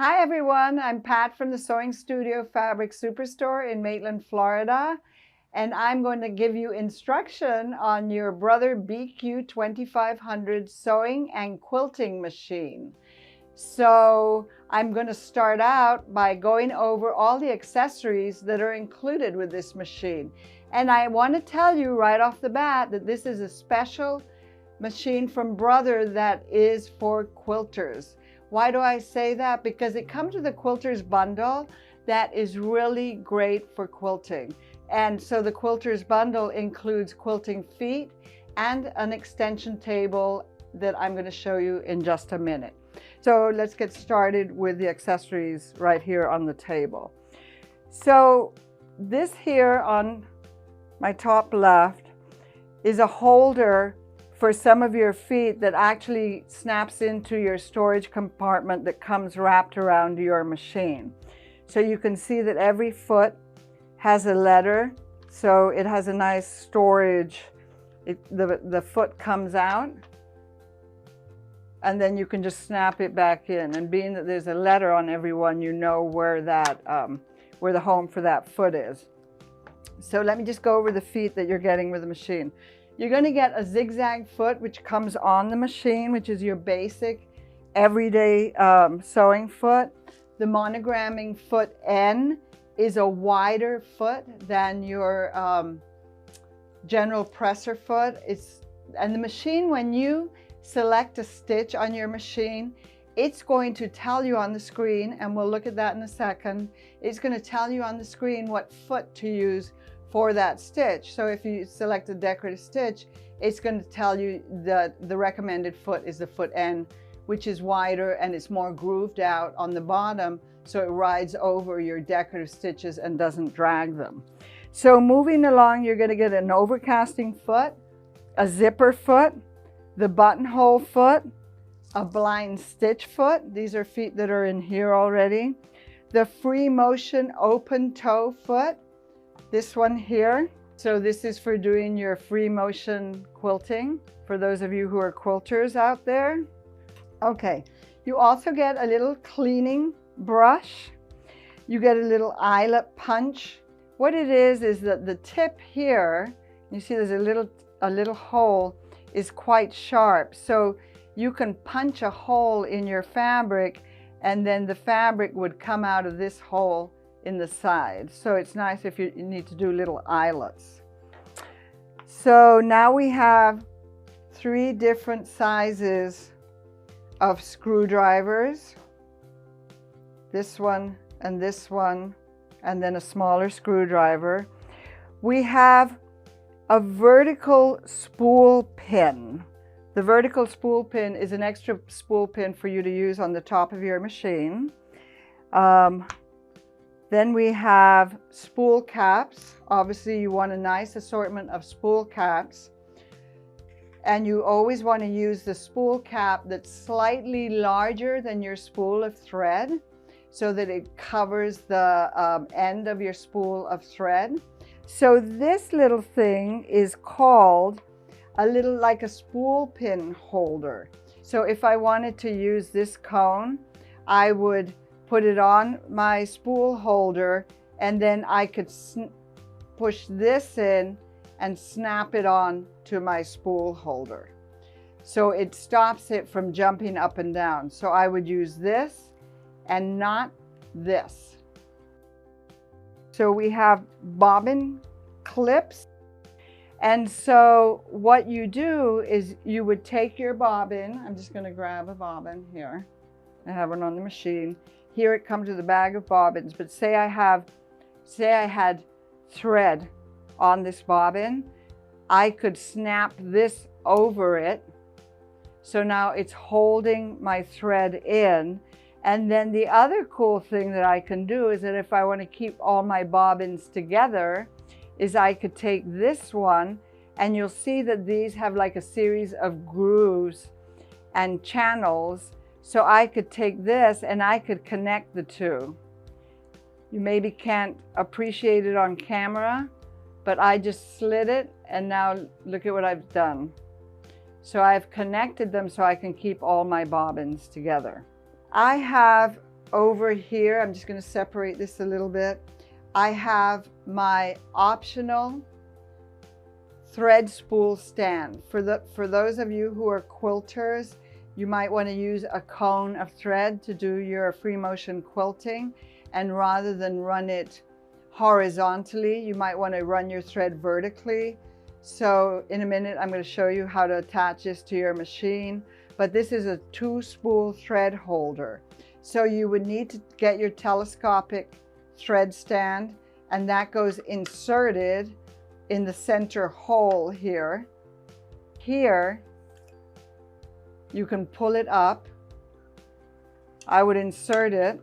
Hi everyone, I'm Pat from the Sewing Studio Fabric Superstore in Maitland, Florida, and I'm going to give you instruction on your Brother BQ2500 sewing and quilting machine. So I'm going to start out by going over all the accessories that are included with this machine. And I want to tell you right off the bat that this is a special machine from Brother that is for quilters. Why do I say that? Because it comes with a quilters bundle that is really great for quilting. And so the quilters bundle includes quilting feet and an extension table that I'm going to show you in just a minute. So let's get started with the accessories right here on the table. So this here on my top left is a holder for some of your feet that actually snaps into your storage compartment that comes wrapped around your machine. So you can see that every foot has a letter, so it has a nice storage. The foot comes out, and then you can just snap it back in. And being that there's a letter on every one, you know where that where the home for that foot is. So let me just go over the feet that you're getting with the machine. You're going to get a zigzag foot, which comes on the machine, which is your basic everyday sewing foot. The monogramming foot N is a wider foot than your general presser foot. And the machine, when you select a stitch on your machine, it's going to tell you on the screen, and we'll look at that in a second, it's going to tell you on the screen what foot to use for that stitch. So if you select a decorative stitch, it's going to tell you that the recommended foot is the foot N, which is wider and it's more grooved out on the bottom, so it rides over your decorative stitches and doesn't drag them. So moving along, you're going to get an overcasting foot, a zipper foot, the buttonhole foot, a blind stitch foot. These are feet that are in here already. The free motion open toe foot, this one here. So this is for doing your free motion quilting, for those of you who are quilters out there. Okay, you also get a little cleaning brush. You get a little eyelet punch. What it is that the tip here, you see there's a little hole, is quite sharp. So you can punch a hole in your fabric, and then the fabric would come out of this hole in the side. So it's nice if you need to do little eyelets. So now we have 3 different sizes of screwdrivers. This one, and then a smaller screwdriver. We have a vertical spool pin. The vertical spool pin is an extra spool pin for you to use on the top of your machine. Then we have spool caps. Obviously you want a nice assortment of spool caps. And you always want to use the spool cap that's slightly larger than your spool of thread, so that it covers the end of your spool of thread. So this little thing is called a little like a spool pin holder. So if I wanted to use this cone, I would put it on my spool holder, and then I could push this in and snap it on to my spool holder. So it stops it from jumping up and down. So I would use this and not this. So we have bobbin clips. And so what you do is you would take your bobbin. I'm just going to grab a bobbin here. I have one on the machine. Here it comes with a bag of bobbins, but say I had thread on this bobbin, I could snap this over it. So now it's holding my thread in. And then the other cool thing that I can do is that if I want to keep all my bobbins together, is I could take this one, and you'll see that these have like a series of grooves and channels. So I could take this and I could connect the two. You maybe can't appreciate it on camera, but I just slid it, and now look at what I've done. So I've connected them so I can keep all my bobbins together. I have over here, I'm just going to separate this a little bit. I have my optional thread spool stand. For those of you who are quilters, you might want to use a cone of thread to do your free motion quilting, and rather than run it horizontally, you might want to run your thread vertically. So in a minute I'm going to show you how to attach this to your machine, but this is a 2-spool thread holder. So you would need to get your telescopic thread stand, and that goes inserted in the center hole here. Here you can pull it up. I would insert it.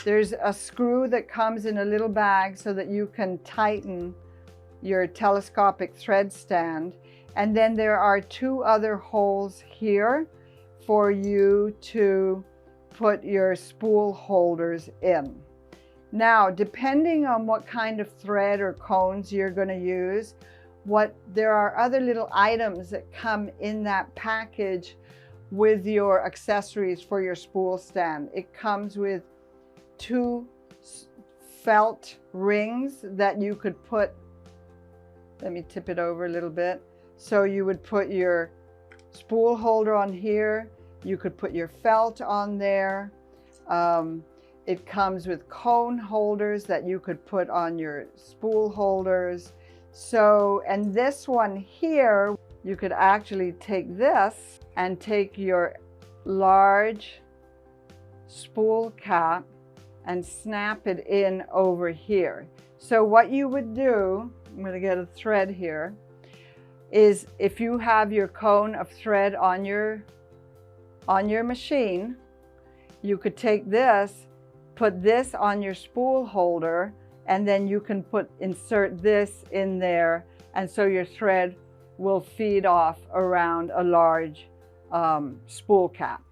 There's a screw that comes in a little bag so that you can tighten your telescopic thread stand. And then there are 2 other holes here for you to put your spool holders in. Now, depending on what kind of thread or cones you're going to use, there are other little items that come in that package with your accessories for your spool stand. It comes with 2 felt rings that you could put, let me tip it over a little bit. So you would put your spool holder on here, you could put your felt on there. It comes with cone holders that you could put on your spool holders. So, and this one here, you could actually take this and take your large spool cap and snap it in over here. So what you would do, I'm going to get a thread here, is if you have your cone of thread on your machine, you could take this, put this on your spool holder, and then you can insert this in there, and so your thread will feed off around a large spool cap.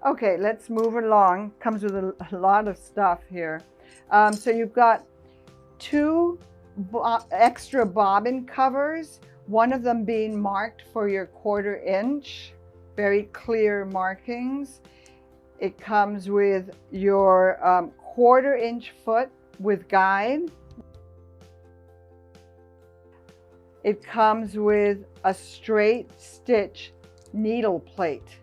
Okay, let's move along. Comes with a lot of stuff here. So you've got 2 extra bobbin covers, one of them being marked for your 1/4 inch, very clear markings. It comes with your 1/4 inch foot with guide. It comes with a straight stitch needle plate.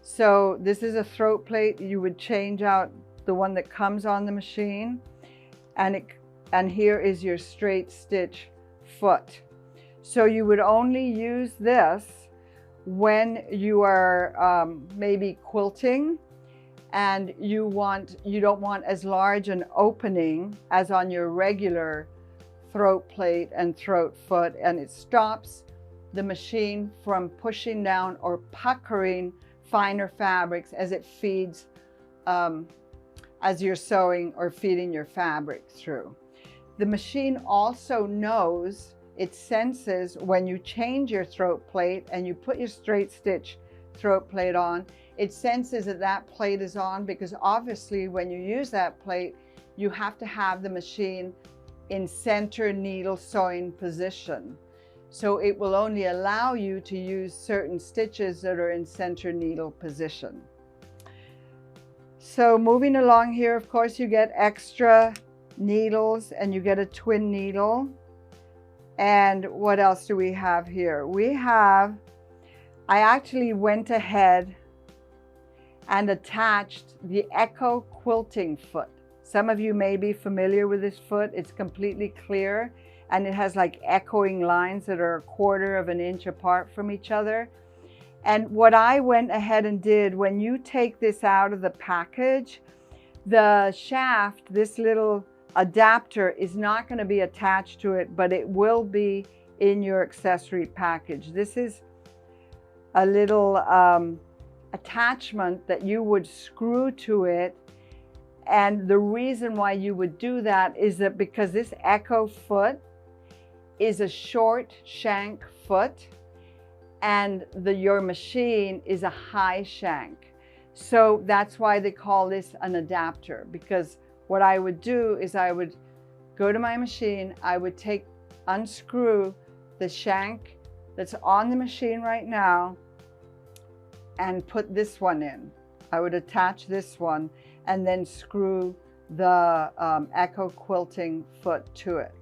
So this is a throat plate. You would change out the one that comes on the machine, and here is your straight stitch foot. So you would only use this when you are maybe quilting and you don't want as large an opening as on your regular throat plate and throat foot, and it stops the machine from pushing down or puckering finer fabrics as it feeds, as you're sewing or feeding your fabric through. The machine also knows, it senses when you change your throat plate and you put your straight stitch throat plate on, it senses that that plate is on, because obviously when you use that plate, you have to have the machine in center needle sewing position. So it will only allow you to use certain stitches that are in center needle position. So moving along here, of course, you get extra needles and you get a twin needle. And what else do we have here? I actually went ahead and attached the Echo quilting foot. Some of you may be familiar with this foot. It's completely clear and it has like echoing lines that are 1/4 inch apart from each other. And what I went ahead and did, when you take this out of the package, the shaft, this little adapter, is not going to be attached to it, but it will be in your accessory package. This is a little attachment that you would screw to it. And the reason why you would do that is that because this Echo foot is a short shank foot and your machine is a high shank. So that's why they call this an adapter, because what I would do is I would go to my machine, I would unscrew the shank that's on the machine right now and put this one in. I would attach this one and then screw the Echo quilting foot to it.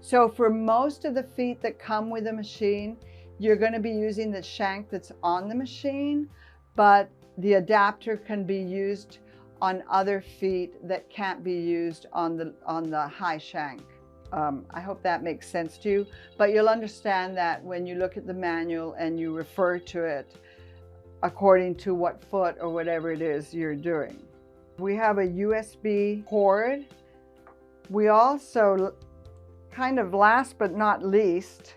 So for most of the feet that come with the machine, you're going to be using the shank that's on the machine, but the adapter can be used on other feet that can't be used on the high shank. I hope that makes sense to you, but you'll understand that when you look at the manual and you refer to it according to what foot or whatever it is you're doing. We have a USB cord. We also, kind of last but not least,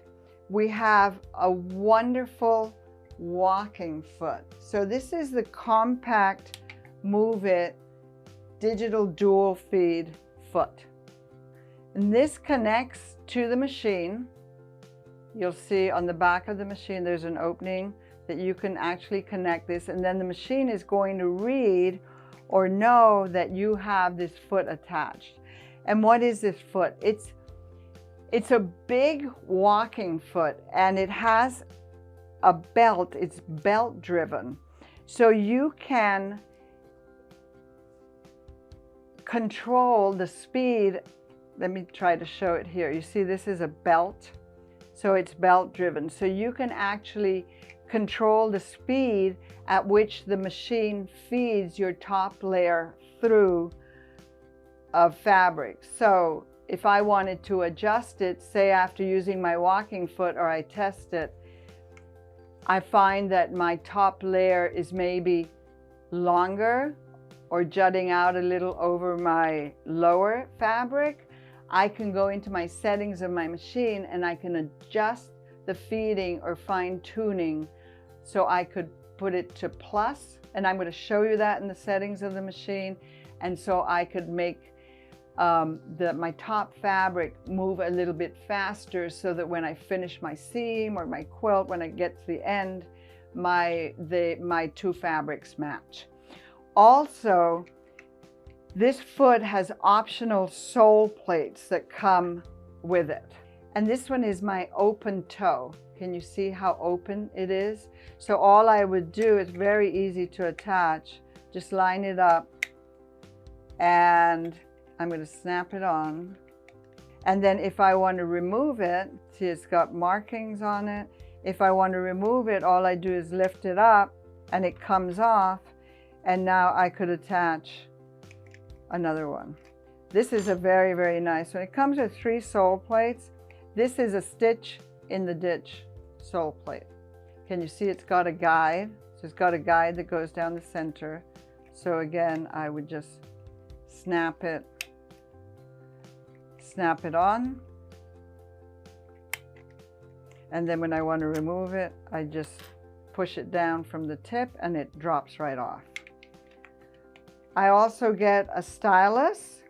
we have a wonderful walking foot. So this is the compact MuVit digital dual feed foot. And this connects to the machine. You'll see on the back of the machine there's an opening that you can actually connect this, and then the machine is going to read or know that you have this foot attached. And what is this foot? It's a big walking foot, and it has a belt. It's belt driven. So you can control the speed. Let me try to show it here. You see this is a belt, so it's belt driven. So you can actually control the speed at which the machine feeds your top layer through of fabric. So if I wanted to adjust it, say after using my walking foot or I test it, I find that my top layer is maybe longer or jutting out a little over my lower fabric, I can go into my settings of my machine and I can adjust the feeding or fine tuning. So I could put it to plus, and I'm going to show you that in the settings of the machine. And so I could make my top fabric move a little bit faster, so that when I finish my seam or my quilt, when I get to the end, my two fabrics match. Also, this foot has optional sole plates that come with it. And this one is my open toe. Can you see how open it is? So all I would do, is very easy to attach, just line it up, and I'm going to snap it on. And then if I want to remove it, see it's got markings on it. If I want to remove it, all I do is lift it up and it comes off, and now I could attach another one. This is a very, very nice one. It comes with 3 sole plates. This is a stitch in the ditch sole plate. Can you see it's got a guide? So it's got a guide that goes down the center. So again, I would just snap it on. And then when I want to remove it, I just push it down from the tip and it drops right off. I also get a stylus.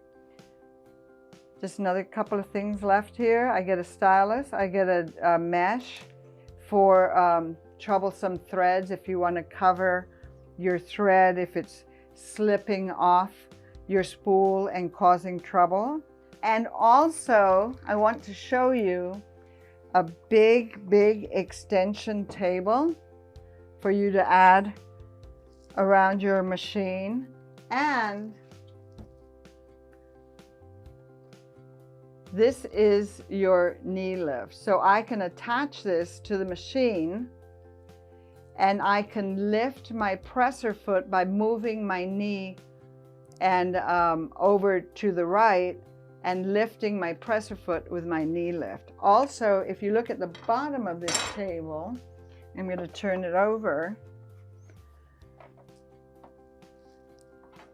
Just another couple of things left here. I get a stylus. I get a mesh for troublesome threads, if you want to cover your thread if it's slipping off your spool and causing trouble. And also, I want to show you a big, big extension table for you to add around your machine. And this is your knee lift. So I can attach this to the machine, and I can lift my presser foot by moving my knee and over to the right and lifting my presser foot with my knee lift. Also, if you look at the bottom of this table, I'm going to turn it over.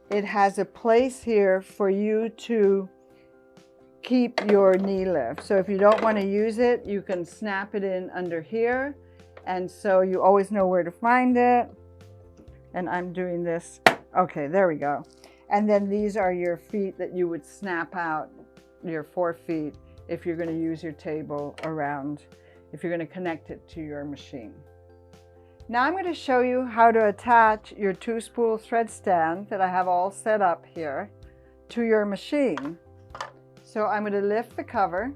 It has a place here for you to keep your knee lift. So if you don't want to use it, you can snap it in under here, and so you always know where to find it. And I'm doing this. Okay, there we go. And then these are your feet that you would snap out, your 4 feet, if you're going to use your table around, if you're going to connect it to your machine. Now I'm going to show you how to attach your 2-spool thread stand that I have all set up here to your machine. So I'm going to lift the cover,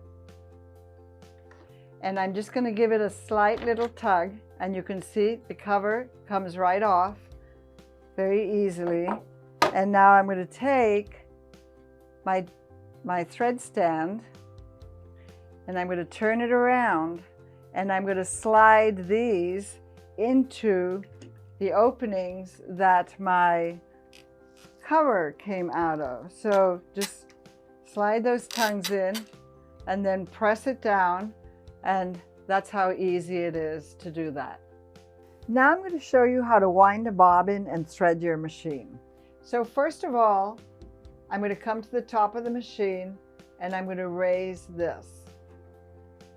and I'm just going to give it a slight little tug, and you can see the cover comes right off. very easily. And now I'm going to take my thread stand and I'm going to turn it around and I'm going to slide these into the openings that my cover came out of. So just slide those tongues in and then press it down, and that's how easy it is to do that. Now I'm going to show you how to wind a bobbin and thread your machine. So first of all, I'm going to come to the top of the machine and I'm going to raise this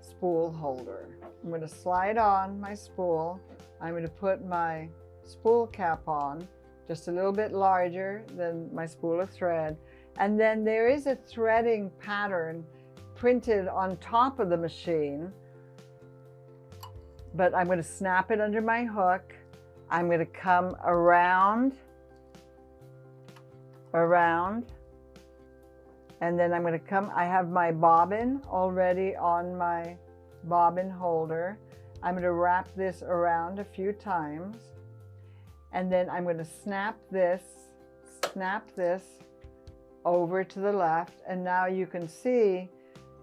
spool holder. I'm going to slide on my spool. I'm going to put my spool cap on, just a little bit larger than my spool of thread. And then there is a threading pattern printed on top of the machine, but I'm going to snap it under my hook. I'm going to come around, and then I'm going to come, I have my bobbin already on my bobbin holder. I'm going to wrap this around a few times, and then I'm going to snap this over to the left. And now you can see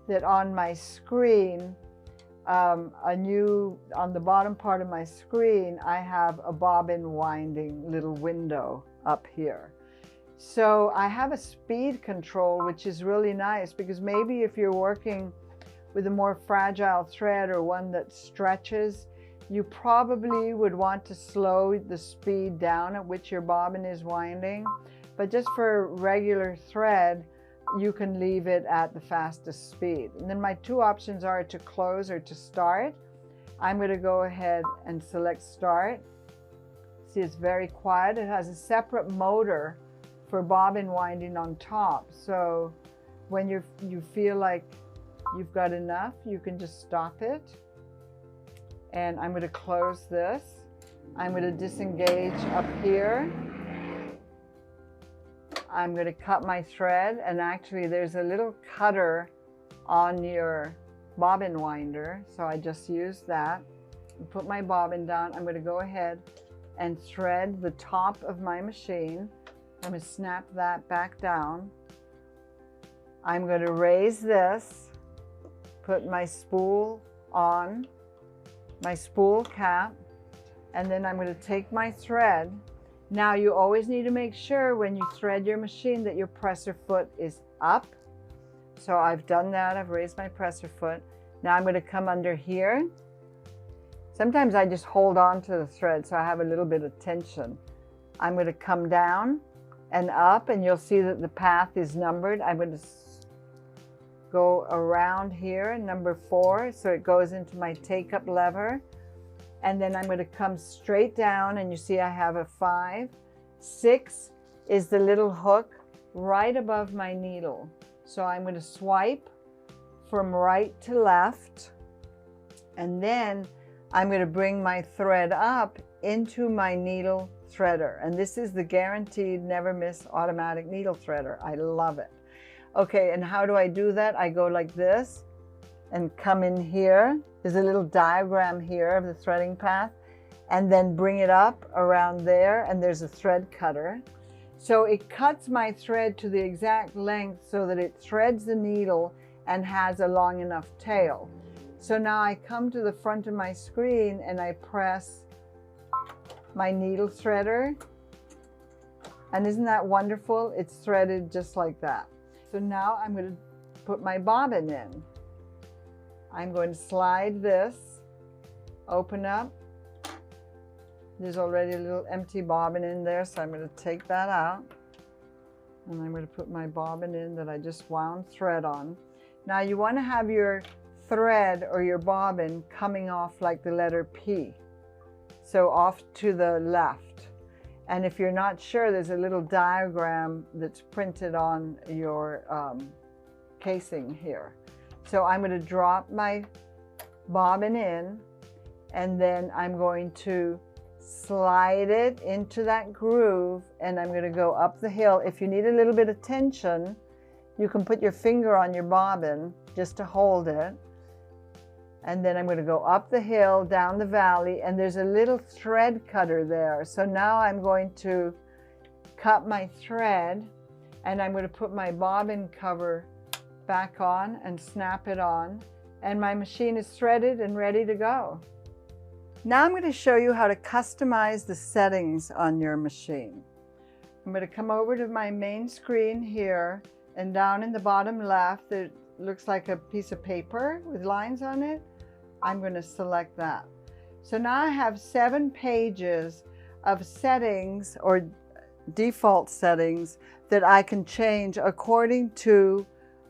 that on my screen, on the bottom part of my screen, I have a bobbin winding little window up here. So I have a speed control, which is really nice, because maybe if you're working with a more fragile thread or one that stretches, you probably would want to slow the speed down at which your bobbin is winding. But just for regular thread, you can leave it at the fastest speed. And then my two options are to close or to start. I'm going to go ahead and select start. See, it's very quiet. It has a separate motor for bobbin winding on top. So when you feel like you've got enough, you can just stop it. And I'm going to close this. I'm going to disengage up here. I'm going to cut my thread, and actually there's a little cutter on your bobbin winder, so I just use that and put my bobbin down. I'm going to go ahead and thread the top of my machine. I'm going to snap that back down. I'm going to raise this, put my spool on, my spool cap, and then I'm going to take my thread. Now you always need to make sure when you thread your machine that your presser foot is up. So I've done that, I've raised my presser foot. Now I'm going to come under here. Sometimes I just hold on to the thread so I have a little bit of tension. I'm going to come down and up, and you'll see that the path is numbered. I'm going to go around here, number 4, so it goes into my take-up lever. And then I'm going to come straight down, and you see I have a 5. 6 is the little hook right above my needle. So I'm going to swipe from right to left, and then I'm going to bring my thread up into my needle threader. And this is the guaranteed never miss automatic needle threader. I love it. Okay, and how do I do that? I go like this and come in here. There's a little diagram here of the threading path, and then bring it up around there, and there's a thread cutter. So it cuts my thread to the exact length so that it threads the needle and has a long enough tail. So now I come to the front of my screen and I press my needle threader, and isn't that wonderful? It's threaded just like that. So now I'm going to put my bobbin in. I'm going to slide this, open up. There's already a little empty bobbin in there, so I'm going to take that out. And I'm going to put my bobbin in that I just wound thread on. Now you want to have your thread or your bobbin coming off like the letter P. So off to the left. And if you're not sure, there's a little diagram that's printed on your casing here. So I'm going to drop my bobbin in, and then I'm going to slide it into that groove, and I'm going to go up the hill. If you need a little bit of tension, you can put your finger on your bobbin just to hold it. And then I'm going to go up the hill, down the valley, and there's a little thread cutter there. So now I'm going to cut my thread, and I'm going to put my bobbin cover back on and snap it on, and my machine is threaded and ready to go. Now I'm going to show you how to customize the settings on your machine. I'm going to come over to my main screen here, and down in the bottom left it looks like a piece of paper with lines on it. I'm going to select that. So now I have 7 pages of settings or default settings that I can change according to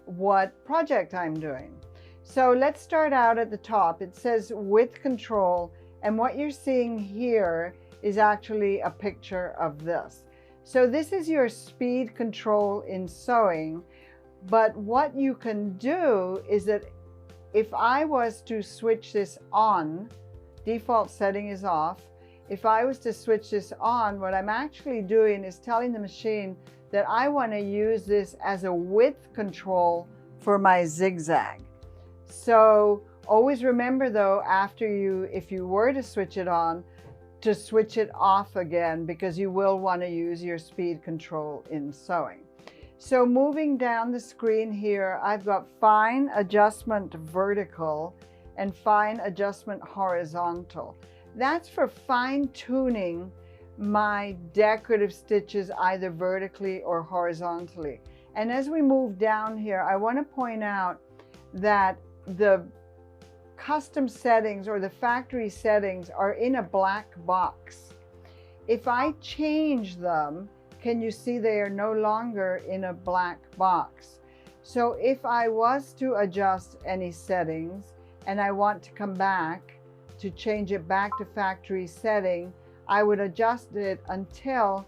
what project I'm doing. So let's start out at the top. It says width control, and what you're seeing here is actually a picture of this. So this is your speed control in sewing, but what you can do is that if I was to switch this on, default setting is off. If I was to switch this on, what I'm actually doing is telling the machine that I want to use this as a width control for my zigzag. So always remember though, if you were to switch it on, to switch it off again, because you will want to use your speed control in sewing. So moving down the screen here, I've got fine adjustment vertical and fine adjustment horizontal. That's for fine tuning my decorative stitches either vertically or horizontally. And as we move down here, I want to point out that the custom settings or the factory settings are in a black box. If I change them, can you see they are no longer in a black box? So if I was to adjust any settings and I want to come back to change it back to factory setting, I would adjust it until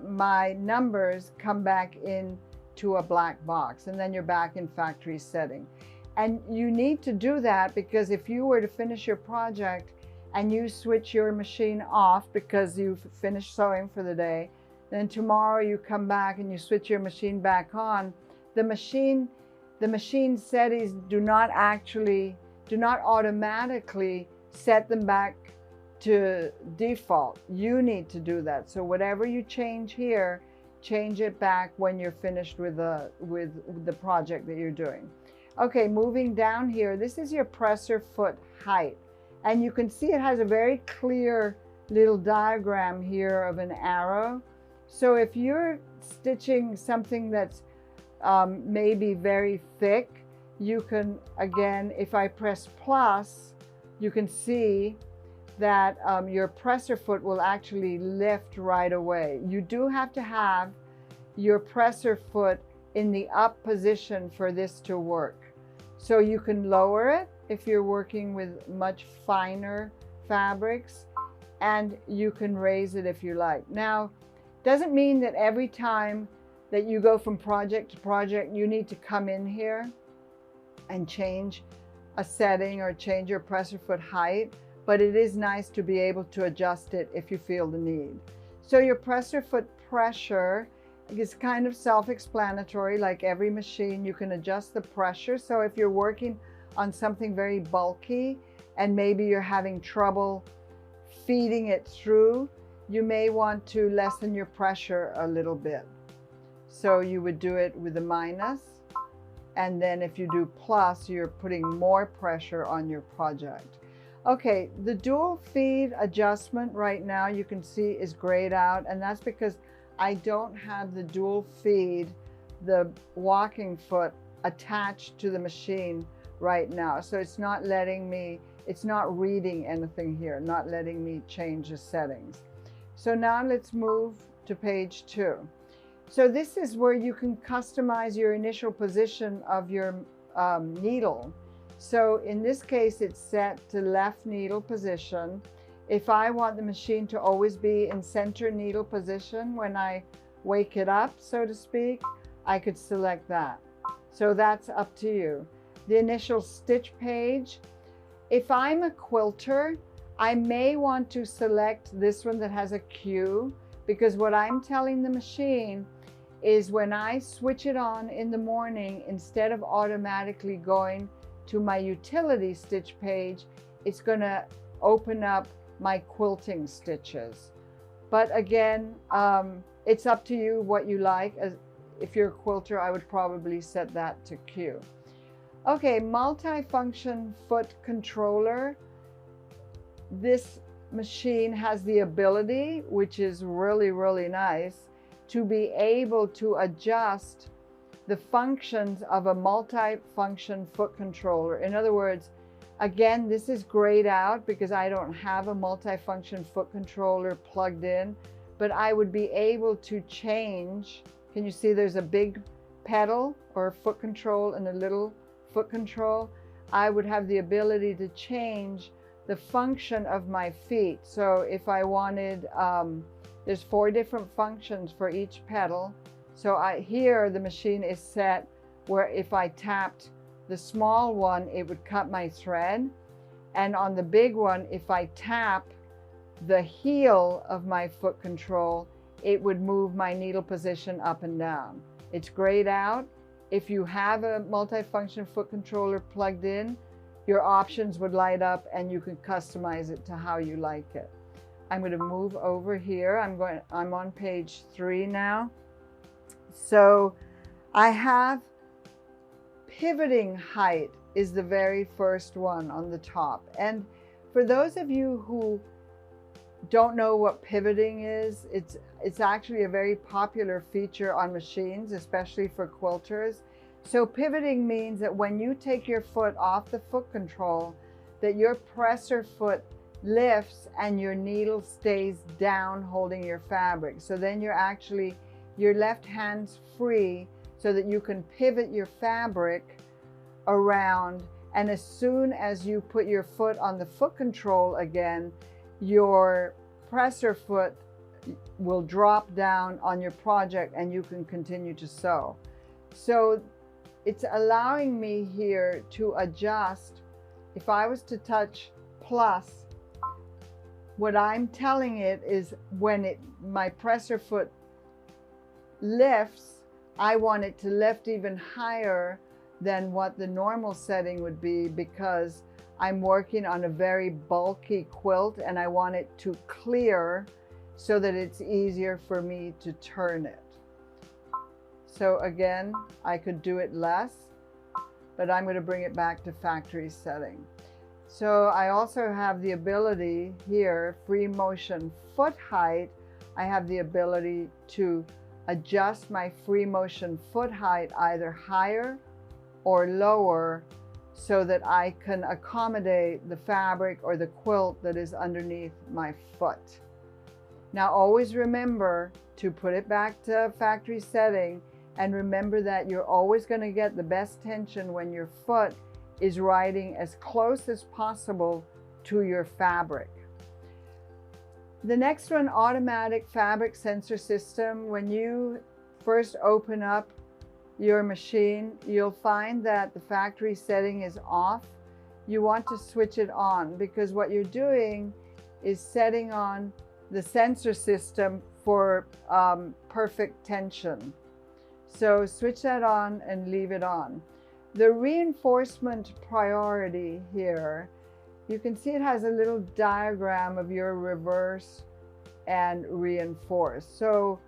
my numbers come back into a black box, and then you're back in factory setting. And you need to do that because if you were to finish your project and you switch your machine off because you've finished sewing for the day, then tomorrow you come back and you switch your machine back on, the machine settings do not automatically set them back to default. You need to do that. So whatever you change here, change it back when you're finished with the project that you're doing. Okay, moving down here, this is your presser foot height. And you can see it has a very clear little diagram here of an arrow. So if you're stitching something that's maybe very thick, you can, again, if I press plus, you can see that your presser foot will actually lift right away. You do have to have your presser foot in the up position for this to work. So you can lower it if you're working with much finer fabrics, and you can raise it if you like. Now, doesn't mean that every time that you go from project to project, you need to come in here and change a setting or change your presser foot height, but it is nice to be able to adjust it if you feel the need. So your presser foot pressure is kind of self-explanatory. Like every machine, you can adjust the pressure. So if you're working on something very bulky and maybe you're having trouble feeding it through, you may want to lessen your pressure a little bit. So you would do it with a minus, and then if you do plus, you're putting more pressure on your project. Okay, the dual feed adjustment right now you can see is grayed out, and that's because I don't have the dual feed, the walking foot, attached to the machine right now. So it's not letting me, it's not reading anything here, not letting me change the settings. So now let's move to page 2. So this is where you can customize your initial position of your needle. So in this case, it's set to left needle position. If I want the machine to always be in center needle position when I wake it up, so to speak, I could select that. So that's up to you. The initial stitch page, if I'm a quilter, I may want to select this one that has a Q, because what I'm telling the machine is when I switch it on in the morning, instead of automatically going to my utility stitch page, it's going to open up my quilting stitches. But again, it's up to you what you like. As if you're a quilter, I would probably set that to Q. Okay, multi-function foot controller. This machine has the ability, which is really, really nice, to be able to adjust the functions of a multi-function foot controller. In other words, again, this is grayed out because I don't have a multi-function foot controller plugged in, but I would be able to change. Can you see there's a big pedal or foot control and a little foot control? I would have the ability to change the function of my feet. So if I wanted, there's 4 different functions for each pedal. So here the machine is set where if I tapped the small one, it would cut my thread. And on the big one, if I tap the heel of my foot control, it would move my needle position up and down. It's grayed out. If you have a multi-function foot controller plugged in, your options would light up and you can customize it to how you like it. I'm going to move over here. I'm on page 3 now. So I have pivoting height is the very first one on the top. And for those of you who don't know what pivoting is, it's actually a very popular feature on machines, especially for quilters. So pivoting means that when you take your foot off the foot control, that your presser foot lifts and your needle stays down holding your fabric. So then your left hand's free so that you can pivot your fabric around, and as soon as you put your foot on the foot control again, your presser foot will drop down on your project and you can continue to sew. So it's allowing me here to adjust. If I was to touch plus, what I'm telling it is when my presser foot lifts, I want it to lift even higher than what the normal setting would be, because I'm working on a very bulky quilt and I want it to clear so that it's easier for me to turn it. So again, I could do it less, but I'm going to bring it back to factory setting. So I also have the ability here, free motion foot height. I have the ability to adjust my free motion foot height either higher or lower so that I can accommodate the fabric or the quilt that is underneath my foot. Now always remember to put it back to factory setting, and remember that you're always going to get the best tension when your foot is riding as close as possible to your fabric. The next one, automatic fabric sensor system. When you first open up your machine, you'll find that the factory setting is off. You want to switch it on, because what you're doing is setting on the sensor system for perfect tension. So switch that on and leave it on. The reinforcement priority here, you can see it has a little diagram of your reverse and reinforce. So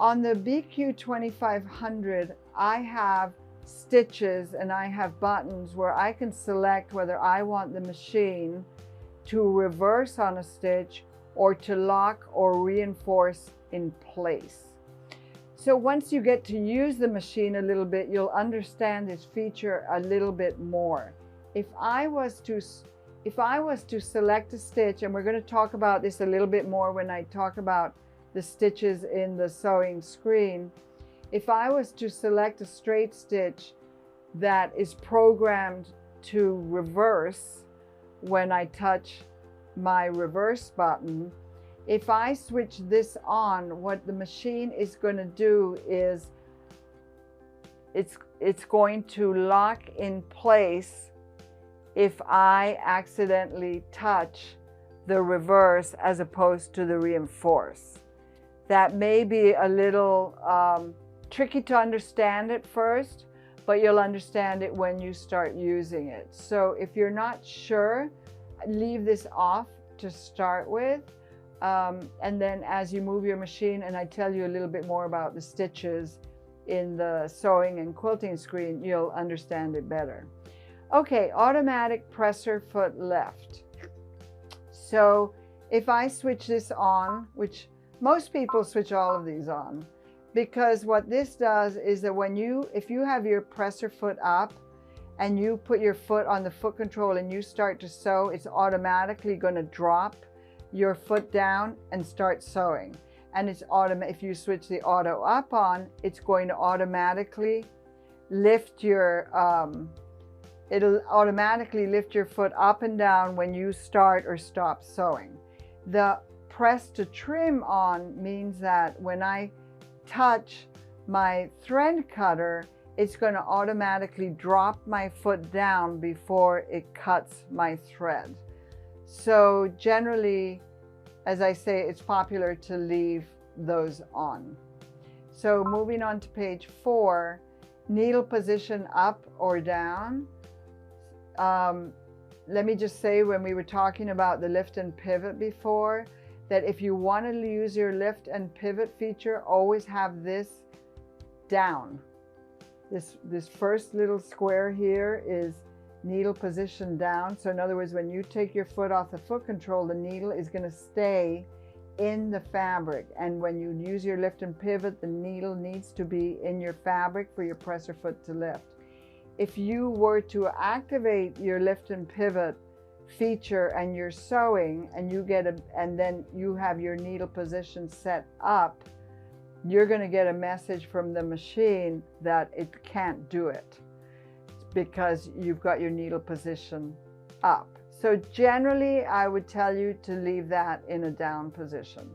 on the BQ2500, I have stitches and I have buttons where I can select whether I want the machine to reverse on a stitch or to lock or reinforce in place. So once you get to use the machine a little bit, you'll understand this feature a little bit more. If I was to select a stitch, and we're going to talk about this a little bit more when I talk about the stitches in the sewing screen. If I was to select a straight stitch that is programmed to reverse when I touch my reverse button, if I switch this on, what the machine is going to do is it's going to lock in place if I accidentally touch the reverse as opposed to the reinforce. That may be a little tricky to understand at first, but you'll understand it when you start using it. So if you're not sure, leave this off to start with. And then as you move your machine, and I tell you a little bit more about the stitches in the sewing and quilting screen, you'll understand it better. Okay, automatic presser foot left. So if I switch this on, which most people switch all of these on, because what this does is that if you have your presser foot up and you put your foot on the foot control and you start to sew, it's automatically going to drop your foot down and start sewing. And it's if you switch the auto up on, it's going to automatically lift your it'll automatically lift your foot up and down when you start or stop sewing. The press to trim on means that when I touch my thread cutter, it's going to automatically drop my foot down before it cuts my thread. So generally, as I say, it's popular to leave those on. So moving on to page 4, needle position up or down. Let me just say, when we were talking about the lift and pivot before, that if you want to use your lift and pivot feature, always have this down. This first little square here is needle position down. So in other words, when you take your foot off the foot control, the needle is going to stay in the fabric. And when you use your lift and pivot, the needle needs to be in your fabric for your presser foot to lift. If you were to activate your lift and pivot feature and you're sewing and and then you have your needle position set up, you're going to get a message from the machine that it can't do it because you've got your needle position up. So generally, I would tell you to leave that in a down position.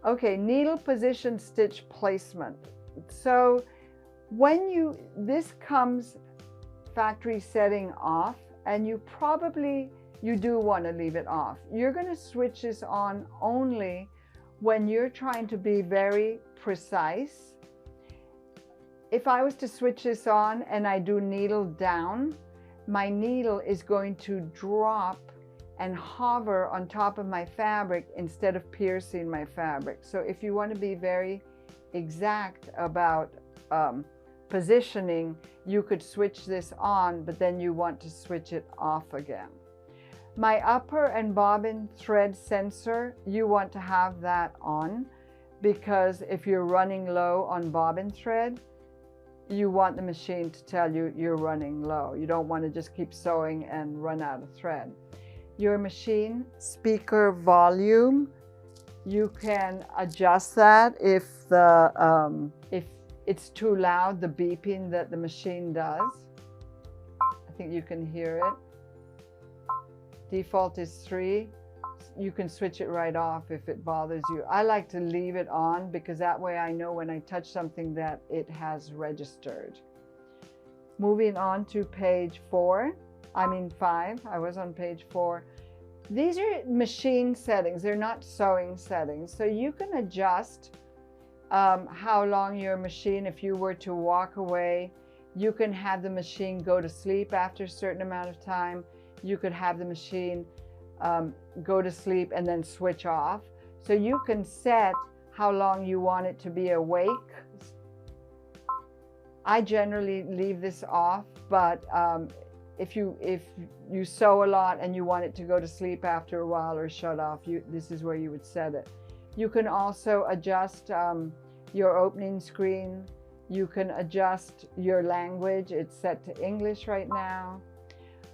Okay, needle position stitch placement. So this comes factory setting off, and you do want to leave it off. You're going to switch this on only when you're trying to be very precise. If I was to switch this on and I do needle down, my needle is going to drop and hover on top of my fabric instead of piercing my fabric. So if you want to be very exact about positioning, you could switch this on, but then you want to switch it off again. My upper and bobbin thread sensor, you want to have that on, because if you're running low on bobbin thread, you want the machine to tell you you're running low. You don't want to just keep sewing and run out of thread. Your machine speaker volume, you can adjust that if it's too loud, the beeping that the machine does. I think you can hear it. Default is 3. You can switch it right off if it bothers you. I like to leave it on because that way I know when I touch something that it has registered. Moving on to page 5. I was on page 4. These are machine settings. They're not sewing settings. So you can adjust how long your machine, if you were to walk away, you can have the machine go to sleep after a certain amount of time. You could have the machine go to sleep and then switch off. So you can set how long you want it to be awake. I generally leave this off, but if you sew a lot and you want it to go to sleep after a while or shut off, this is where you would set it. You can also adjust your opening screen. You can adjust your language. It's set to English right now.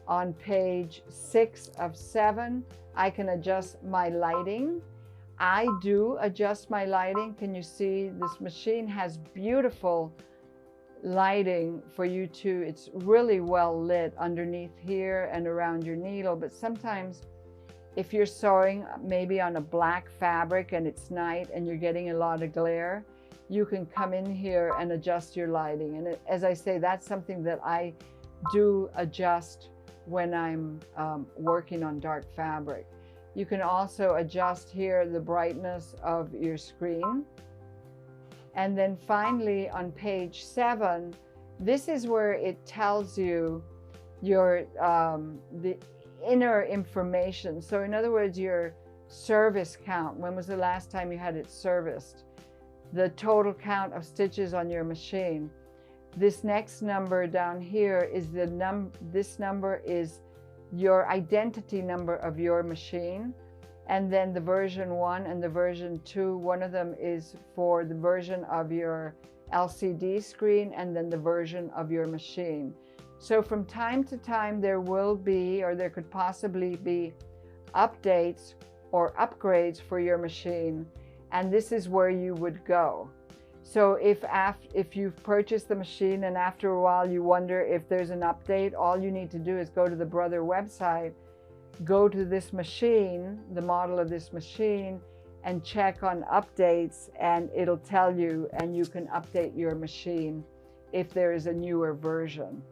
On page 6 of 7, I can adjust my lighting. I do adjust my lighting. Can you see this machine has beautiful lighting for you to, it's really well lit underneath here and around your needle, but sometimes if you're sewing maybe on a black fabric and it's night and you're getting a lot of glare, you can come in here and adjust your lighting. And as I say, that's something that I do adjust when I'm working on dark fabric. You can also adjust here the brightness of your screen. And then finally on page 7, this is where it tells you your the inner information. So in other words, your service count. When was the last time you had it serviced? The total count of stitches on your machine. This next number down here is this number is your identity number of your machine. And then the version 1 and the version 2, one of them is for the version of your LCD screen and then the version of your machine. So from time to time there will be, or there could possibly be, updates or upgrades for your machine, and this is where you would go. So if you've purchased the machine and after a while you wonder if there's an update, all you need to do is go to the Brother website, go to this machine, the model of this machine, and check on updates, and it'll tell you, and you can update your machine if there is a newer version.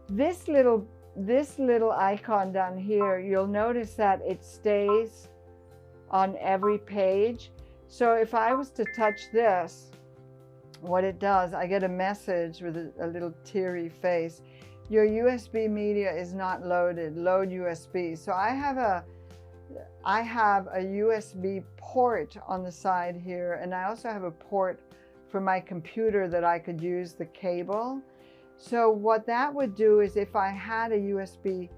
This little icon down here, you'll notice that it stays on every page. So if I was to touch this, what it does, I get a message with a little teary face. Your USB media is not loaded. Load USB. So I have a USB port on the side here, and I also have a port for my computer that I could use the cable. So what that would do is if I had a USB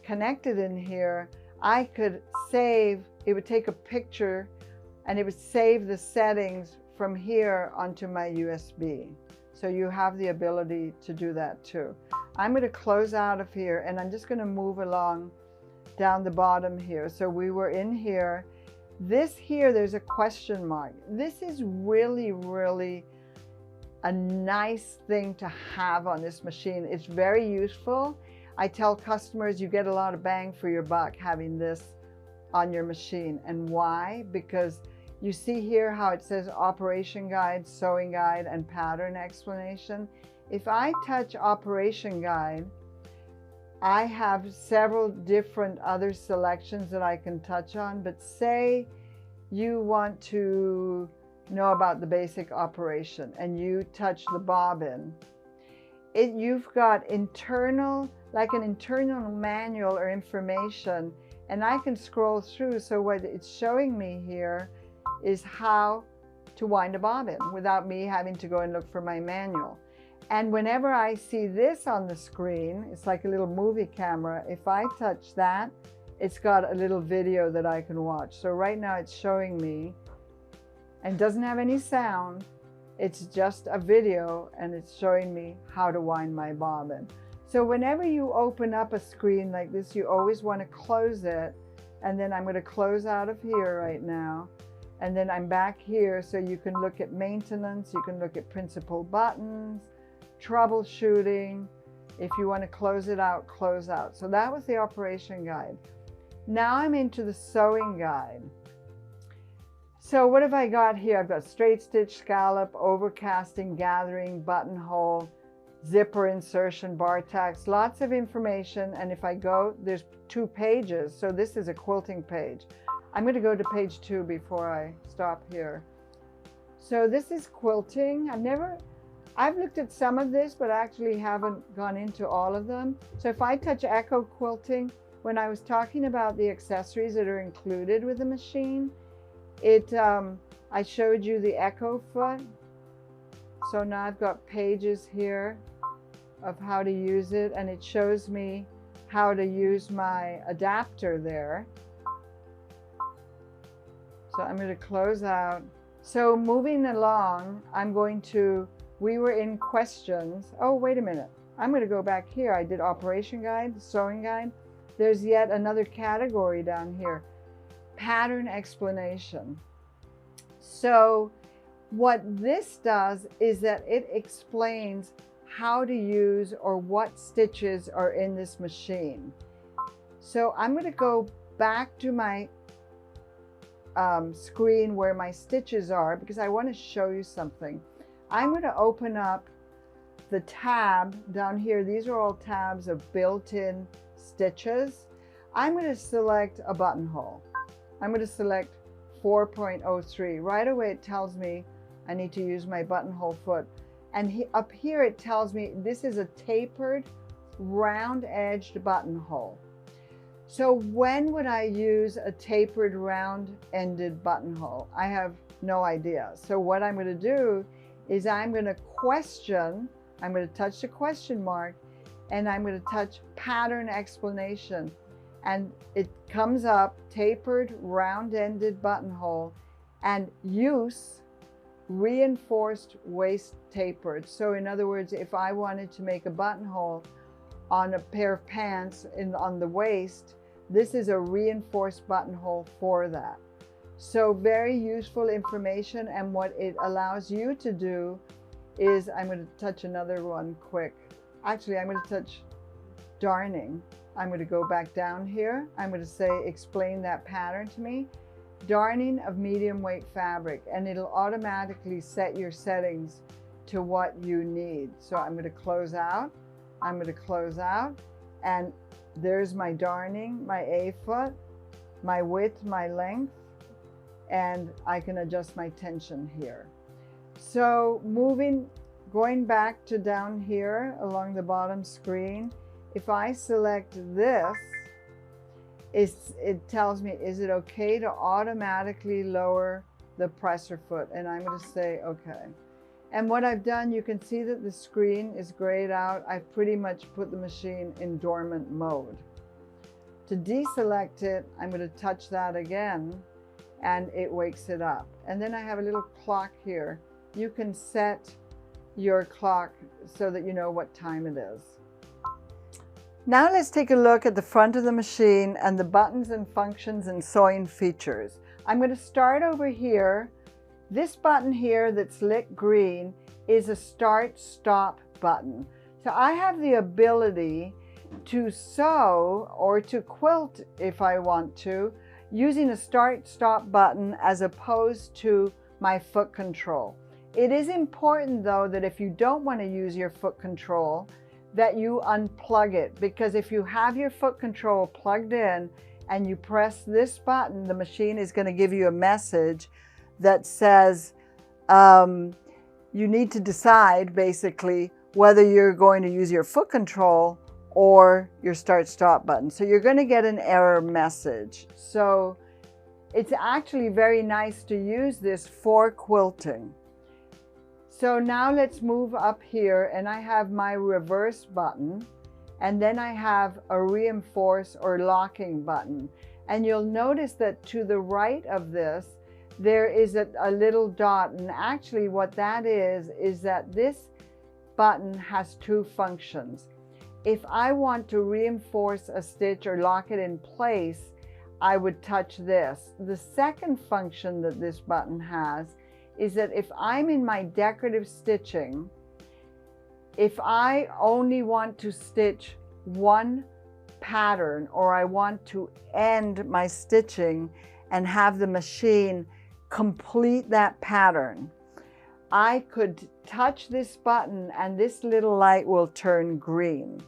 connected in here, I could save, it would take a picture and it would save the settings from here onto my USB. So you have the ability to do that too. I'm going to close out of here and I'm just going to move along down the bottom here. So we were in here. This here, there's a question mark. This is really, really a nice thing to have on this machine. It's very useful. I tell customers you get a lot of bang for your buck having this on your machine. And why? Because you see here how it says operation guide, sewing guide, and pattern explanation. If I touch operation guide, I have several different other selections that I can touch on, but say you want to know about the basic operation and you touch the bobbin, you've got internal, like an internal manual or information, and I can scroll through. So what it's showing me here is how to wind a bobbin without me having to go and look for my manual. And whenever I see this on the screen, it's like a little movie camera. If I touch that, it's got a little video that I can watch. So right now it's showing me, and it doesn't have any sound. It's just a video, and it's showing me how to wind my bobbin. So whenever you open up a screen like this, you always want to close it. And then I'm going to close out of here right now. And then I'm back here, so you can look at maintenance, you can look at principal buttons, troubleshooting. If you want to close it out, close out. So that was the operation guide. Now I'm into the sewing guide. So what have I got here? I've got straight stitch, scallop, overcasting, gathering, buttonhole, zipper insertion, bar tacks, lots of information. And if I go, there's 2 pages. So this is a quilting page. I'm going to go to page 2 before I stop here. So this is quilting. I've looked at some of this, but I actually haven't gone into all of them. So if I touch Echo Quilting, when I was talking about the accessories that are included with the machine, I showed you the Echo foot. So now I've got pages here of how to use it, and it shows me how to use my adapter there. So I'm going to close out. So moving along, we were in questions. Oh, wait a minute. I'm going to go back here. I did operation guide, sewing guide. There's yet another category down here, pattern explanation. So what this does is that it explains how to use or what stitches are in this machine. So I'm going to go back to my screen where my stitches are, because I want to show you something. I'm going to open up the tab down here. These are all tabs of built-in stitches. I'm going to select a buttonhole. I'm going to select 4.03. Right away it tells me I need to use my buttonhole foot. And up here it tells me this is a tapered, round-edged buttonhole. So when would I use a tapered round-ended buttonhole? I have no idea. So what I'm going to do is I'm going to touch the question mark, and I'm going to touch pattern explanation. And it comes up tapered round-ended buttonhole and use reinforced waist tapered. So in other words, if I wanted to make a buttonhole on a pair of pants on the waist, this is a reinforced buttonhole for that. So very useful information, and what it allows you to do is, I'm going to touch another one quick. Actually, I'm going to touch darning. I'm going to go back down here. I'm going to say, explain that pattern to me. Darning of medium weight fabric, and it'll automatically set your settings to what you need. So I'm going to close out. I'm going to close out, and there's my darning, my A foot, my width, my length, and I can adjust my tension here. So going back to down here along the bottom screen, if I select this, it tells me, is it okay to automatically lower the presser foot? And I'm going to say okay. And what I've done, you can see that the screen is grayed out. I've pretty much put the machine in dormant mode. To deselect it, I'm going to touch that again, and it wakes it up. And then I have a little clock here. You can set your clock so that you know what time it is. Now let's take a look at the front of the machine and the buttons and functions and sewing features. I'm going to start over here. This button here that's lit green is a start-stop button. So I have the ability to sew or to quilt if I want to, using a start-stop button as opposed to my foot control. It is important though that if you don't want to use your foot control, that you unplug it, because if you have your foot control plugged in and you press this button, the machine is going to give you a message that says you need to decide basically whether you're going to use your foot control or your start-stop button. So you're going to get an error message. So it's actually very nice to use this for quilting. So now let's move up here, and I have my reverse button, and then I have a reinforce or locking button. And you'll notice that to the right of this, there is a little dot, and actually what that is that this button has two functions. If I want to reinforce a stitch or lock it in place, I would touch this. The second function that this button has is that if I'm in my decorative stitching, if I only want to stitch one pattern, or I want to end my stitching and have the machine complete that pattern, I could touch this button and this little light will turn green.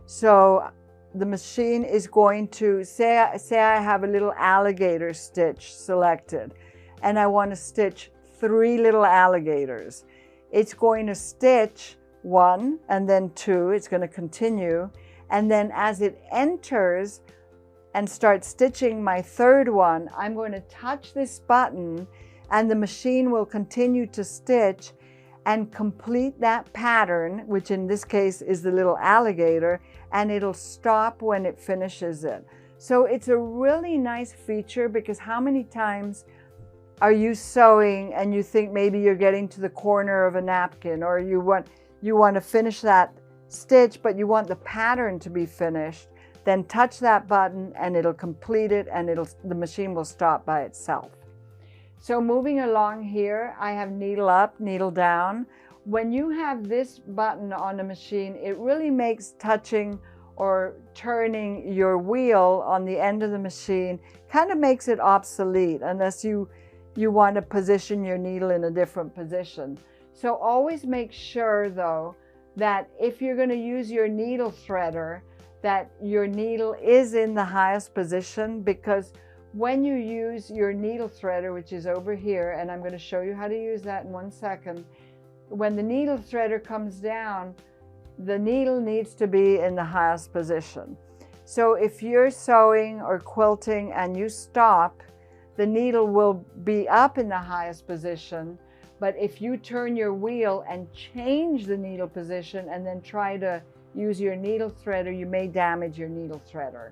So the machine is going to say I have a little alligator stitch selected and I want to stitch 3 little alligators. It's going to stitch 1 and then 2. It's going to continue, and then as it enters and starts stitching my 3rd one, I'm going to touch this button and the machine will continue to stitch and complete that pattern, which in this case is the little alligator, and it'll stop when it finishes it. So it's a really nice feature, because how many times are you sewing and you think maybe you're getting to the corner of a napkin, or you want to finish that stitch but you want the pattern to be finished? Then touch that button and it'll complete it, and the machine will stop by itself. So moving along here, I have needle up, needle down. When you have this button on the machine, it really makes touching or turning your wheel on the end of the machine, kind of makes it obsolete unless you want to position your needle in a different position. So always make sure though that if you're going to use your needle threader, that your needle is in the highest position, because when you use your needle threader, which is over here, and I'm going to show you how to use that in 1 second, when the needle threader comes down, the needle needs to be in the highest position. So if you're sewing or quilting and you stop, the needle will be up in the highest position. But if you turn your wheel and change the needle position and then try to use your needle threader, you may damage your needle threader.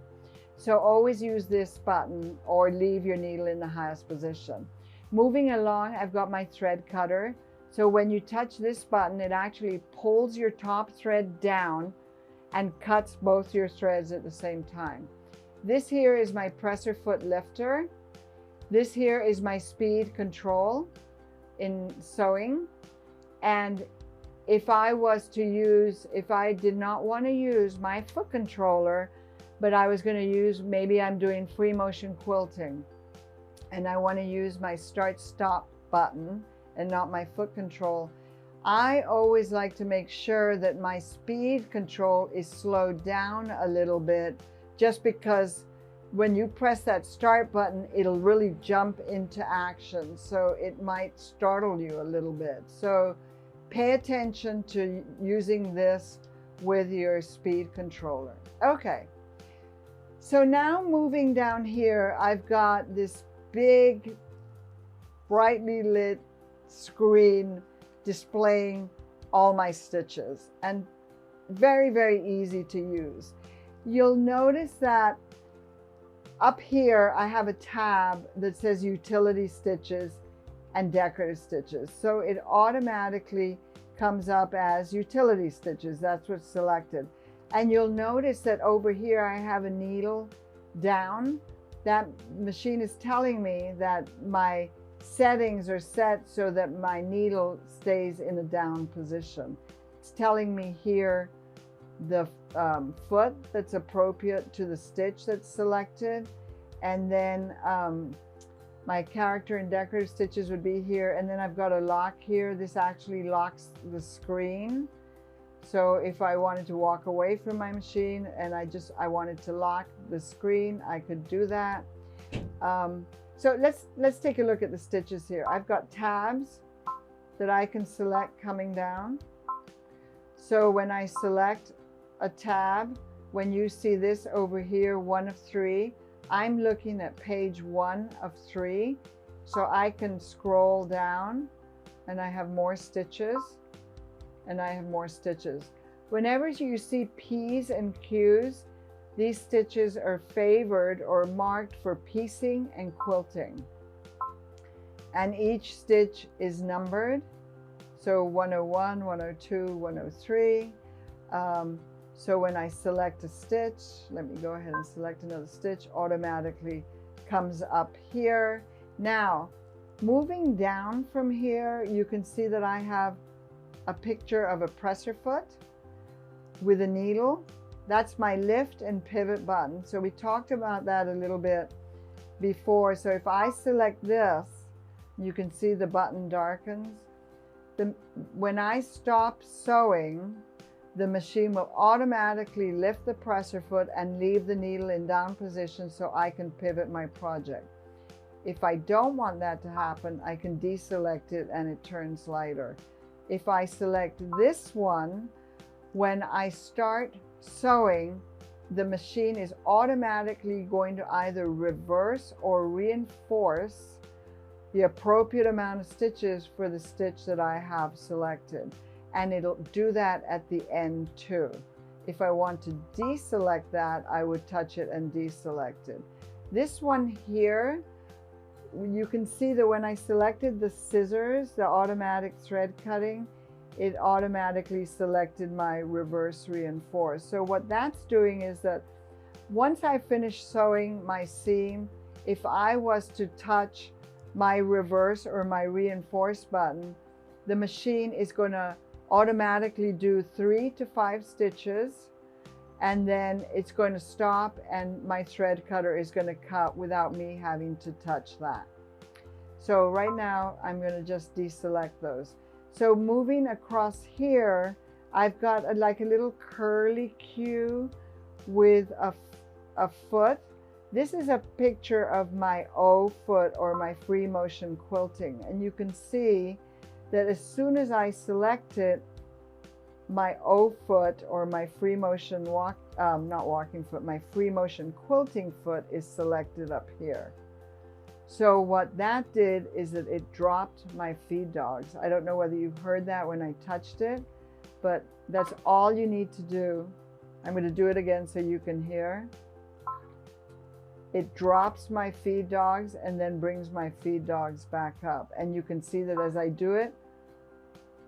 So always use this button or leave your needle in the highest position. Moving along, I've got my thread cutter. So when you touch this button, it actually pulls your top thread down and cuts both your threads at the same time. This here is my presser foot lifter. This here is my speed control in sewing. And if I did not want to use my foot controller, but I was going to use, maybe I'm doing free motion quilting and I want to use my start stop button and not my foot control, I always like to make sure that my speed control is slowed down a little bit, just because when you press that start button, it'll really jump into action. So it might startle you a little bit. So pay attention to using this with your speed controller. Okay. So now moving down here, I've got this big, brightly lit screen displaying all my stitches, and very, very easy to use. You'll notice that up here I have a tab that says utility stitches and decorative stitches. So it automatically comes up as utility stitches. That's what's selected. And you'll notice that over here I have a needle down. That machine is telling me that my settings are set so that my needle stays in a down position. It's telling me here the foot that's appropriate to the stitch that's selected, and then my character and decorative stitches would be here, and then I've got a lock here. This actually locks the screen, so if I wanted to walk away from my machine and I wanted to lock the screen, I could do that. So let's take a look at the stitches here. I've got tabs that I can select coming down. So when I select a tab, when you see this over here, 1 of 3, I'm looking at page 1 of 3. So I can scroll down and I have more stitches and I have more stitches. Whenever you see P's and Q's, these stitches are favored or marked for piecing and quilting. And each stitch is numbered. So 101, 102, 103. So when I select a stitch, let me go ahead and select another stitch, automatically comes up here. Now, moving down from here, you can see that I have a picture of a presser foot with a needle. That's my lift and pivot button. So we talked about that a little bit before. So if I select this, you can see the button darkens. When I stop sewing, the machine will automatically lift the presser foot and leave the needle in down position so I can pivot my project. If I don't want that to happen, I can deselect it and it turns lighter. If I select this one, when I start sewing, the machine is automatically going to either reverse or reinforce the appropriate amount of stitches for the stitch that I have selected. And it'll do that at the end too. If I want to deselect that, I would touch it and deselect it. This one here, you can see that when I selected the scissors, the automatic thread cutting, it automatically selected my reverse reinforce. So what that's doing is that once I finish sewing my seam, if I was to touch my reverse or my reinforce button, the machine is going to automatically do 3 to 5 stitches, and then it's going to stop and my thread cutter is going to cut without me having to touch that. So right now I'm going to just deselect those. So moving across here, I've got like a little curly Q with a foot. This is a picture of my O foot or my free motion quilting. And you can see that as soon as I select it, my O foot, or my free motion not walking foot, my free motion quilting foot is selected up here. So what that did is that it dropped my feed dogs. I don't know whether you heard that when I touched it, but that's all you need to do. I'm going to do it again so you can hear. It drops my feed dogs and then brings my feed dogs back up. And you can see that as I do it,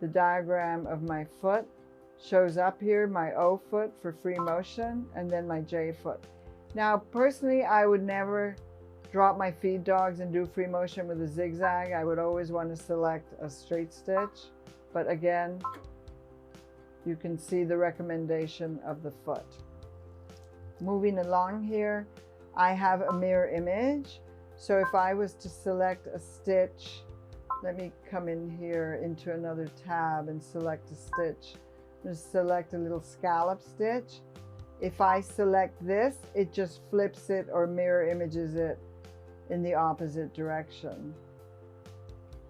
the diagram of my foot shows up here, my O foot for free motion, and then my J foot. Now, personally, I would never drop my feed dogs and do free motion with a zigzag. I would always want to select a straight stitch. But again, you can see the recommendation of the foot. Moving along here, I have a mirror image. So if I was to select a stitch, let me come in here into another tab and select a stitch. I'm going to select a little scallop stitch. If I select this, it just flips it or mirror images it in the opposite direction.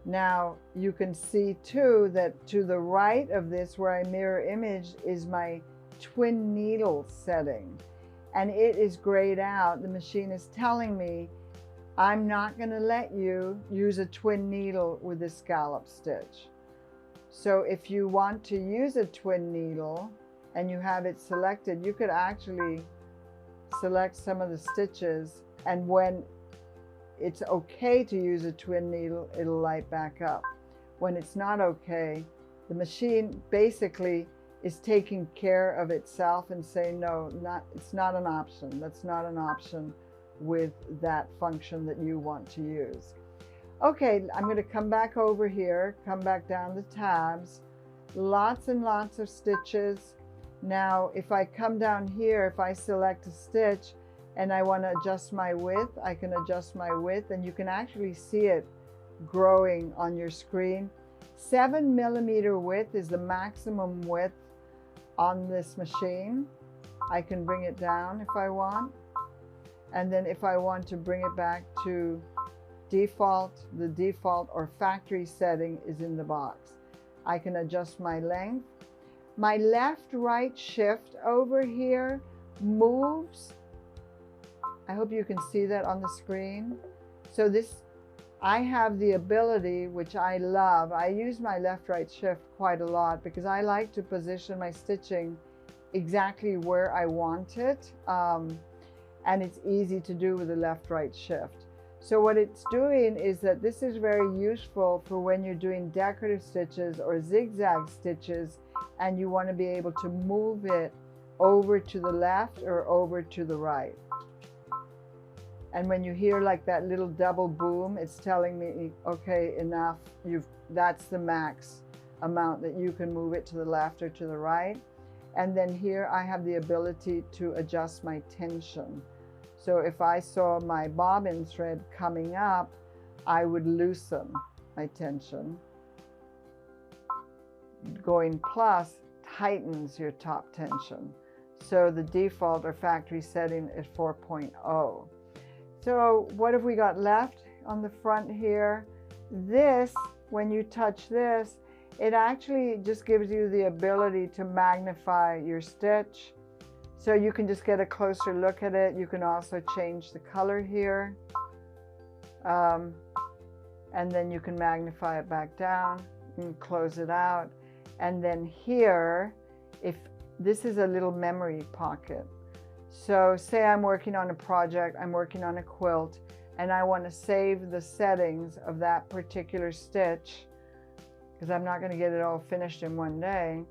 Now you can see too that to the right of this, where I mirror image, is my twin needle setting, and it is grayed out. The machine is telling me I'm not going to let you use a twin needle with this scallop stitch. So if you want to use a twin needle and you have it selected, you could actually select some of the stitches, and when it's okay to use a twin needle, it'll light back up. When it's not okay, the machine basically is taking care of itself and saying, no, it's not an option. That's not an option with that function that you want to use. Okay, I'm going to come back over here, come back down the tabs, lots and lots of stitches. Now, if I come down here, if I select a stitch and I want to adjust my width, I can adjust my width, and you can actually see it growing on your screen. 7mm width is the maximum width on this machine. I can bring it down if I want. And then if I want to bring it back to default, the default or factory setting is in the box. I can adjust my length. My left-right shift over here moves. I hope you can see that on the screen. So this, I have the ability, which I love. I use my left-right shift quite a lot because I like to position my stitching exactly where I want it. And it's easy to do with the left-right shift. So what it's doing is that this is very useful for when you're doing decorative stitches or zigzag stitches and you want to be able to move it over to the left or over to the right. And when you hear like that little double boom, it's telling me, okay, enough, that's the max amount that you can move it to the left or to the right. And then here I have the ability to adjust my tension. So if I saw my bobbin thread coming up, I would loosen my tension. Going plus tightens your top tension. So the default or factory setting is 4.0. So what have we got left on the front here? This, when you touch this, it actually just gives you the ability to magnify your stitch. So you can just get a closer look at it. You can also change the color here. And then you can magnify it back down and close it out. And then here, if this is a little memory pocket. So say I'm working on a project, I'm working on a quilt, and I want to save the settings of that particular stitch because I'm not going to get it all finished in one day.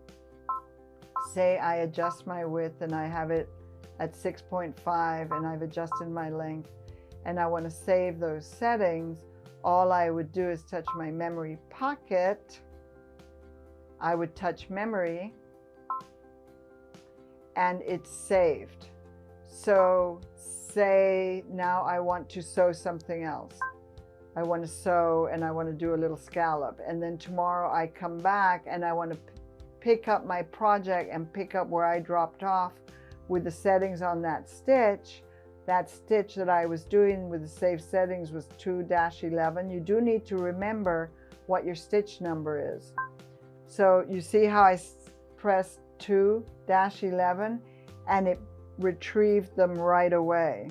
Say I adjust my width and I have it at 6.5 and I've adjusted my length and I want to save those settings. All I would do is touch my memory pocket. I would touch memory and it's saved. So say now I want to sew something else. I want to sew and I want to do a little scallop, and then tomorrow I come back and I want to pick up my project and pick up where I dropped off with the settings on that stitch. That stitch that I was doing with the save settings was 2-11. You do need to remember what your stitch number is. So you see how I pressed 2-11 and it retrieved them right away.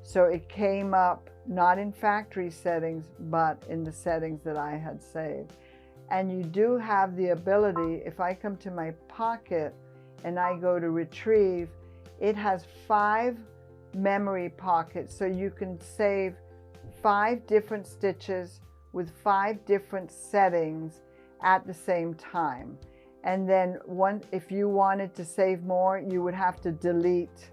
So it came up not in factory settings, but in the settings that I had saved. And you do have the ability, if I come to my pocket and I go to retrieve, it has 5 memory pockets, so you can save 5 different stitches with 5 different settings at the same time. And then if you wanted to save more, you would have to delete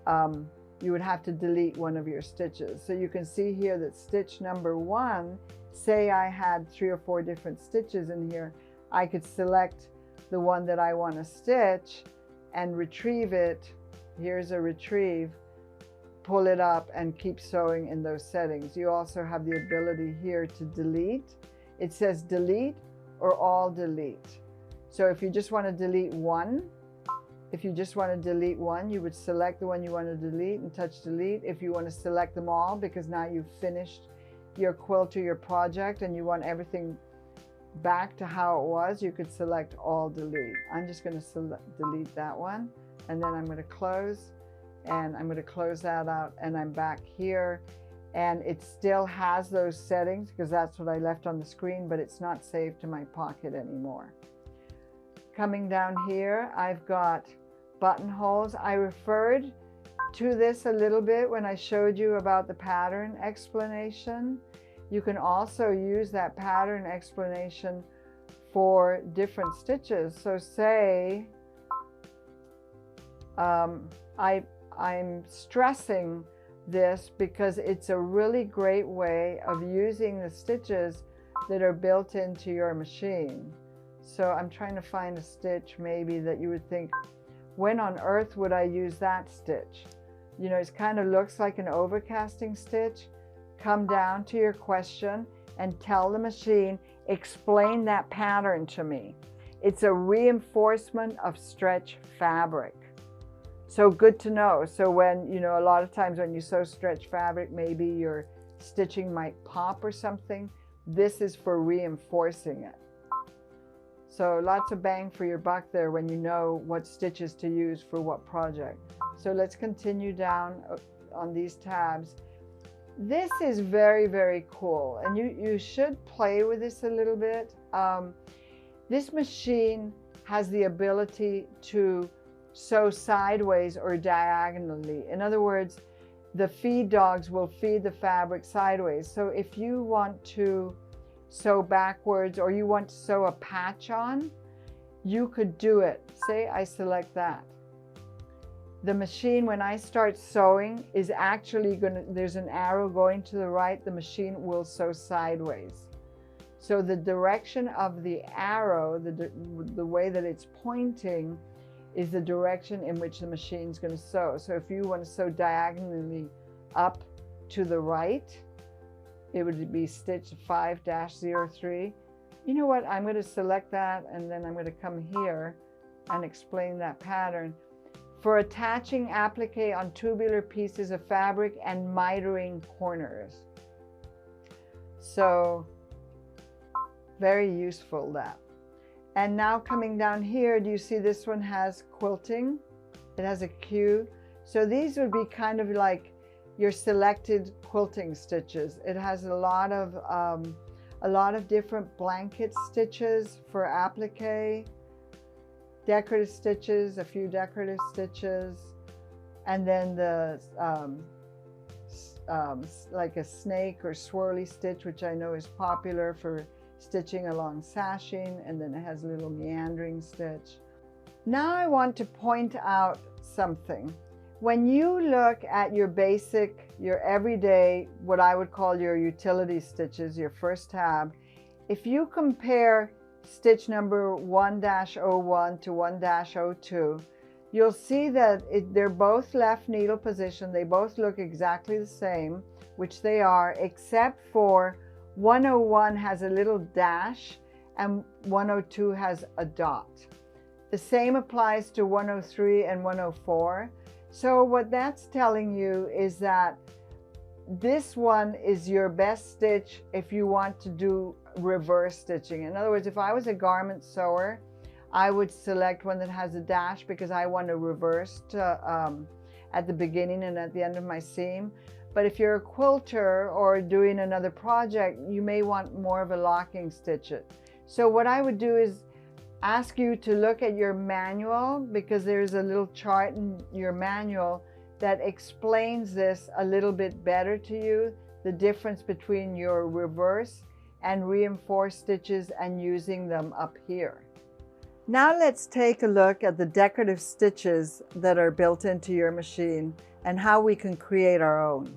one of your stitches. So you can see here that stitch number 1, say I had 3 or 4 different stitches in here, I could select the one that I want to stitch and retrieve it. Here's a retrieve, pull it up and keep sewing in those settings. You also have the ability here to delete. It says delete or all delete. So if you just want to delete one, you would select the one you want to delete and touch delete. If you want to select them all because now you've finished your quilt or your project and you want everything back to how it was, you could select all delete. I'm just going to delete that one, and then I'm going to close, and I'm going to close that out, and I'm back here, and it still has those settings because that's what I left on the screen, but it's not saved to my pocket anymore. Coming down here, I've got buttonholes. I referred to this a little bit when I showed you about the pattern explanation. You can also use that pattern explanation for different stitches. So say I'm stressing this because it's a really great way of using the stitches that are built into your machine. So I'm trying to find a stitch maybe that you would think, when on earth would I use that stitch? You know, it kind of looks like an overcasting stitch. Come down to your question and tell the machine, explain that pattern to me. It's a reinforcement of stretch fabric. So good to know. So when, you know, a lot of times when you sew stretch fabric, maybe your stitching might pop or something. This is for reinforcing it. So lots of bang for your buck there when you know what stitches to use for what project. So let's continue down on these tabs. This is very, very cool, and you should play with this a little bit. This machine has the ability to sew sideways or diagonally. In other words, the feed dogs will feed the fabric sideways. So if you want to sew backwards or you want to sew a patch on, you could do it. Say I select that. The machine, when I start sewing, is actually there's an arrow going to the right, the machine will sew sideways. So the direction of the arrow, the way that it's pointing, is the direction in which the machine's going to sew. So if you want to sew diagonally up to the right, it would be stitch 5-03. You know what? I'm going to select that, and then I'm going to come here and explain that pattern. For attaching applique on tubular pieces of fabric and mitering corners. So very useful, that. And now coming down here, do you see this one has quilting? It has a Q. So these would be kind of like your selected quilting stitches. It has a lot of different blanket stitches for applique, decorative stitches, a few decorative stitches, and then the like a snake or swirly stitch, which I know is popular for stitching along sashing, and then it has a little meandering stitch. Now I want to point out something. When you look at your basic, your everyday, what I would call your utility stitches, your first tab, if you compare stitch number 1-01 to 1-02, you'll see that they're both left needle position. They both look exactly the same, which they are, except for 101 has a little dash and 102 has a dot. The same applies to 103 and 104. So what that's telling you is that this one is your best stitch if you want to do reverse stitching. In other words, if I was a garment sewer, I would select one that has a dash because I want to reverse to, at the beginning and at the end of my seam. But if you're a quilter or doing another project, you may want more of a locking stitch it. So what I would do is ask you to look at your manual, because there's a little chart in your manual that explains this a little bit better to you, the difference between your reverse and reinforced stitches and using them up here. Now let's take a look at the decorative stitches that are built into your machine and how we can create our own.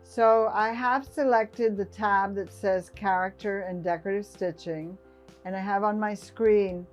So I have selected the tab that says character and decorative stitching, and I have on my screen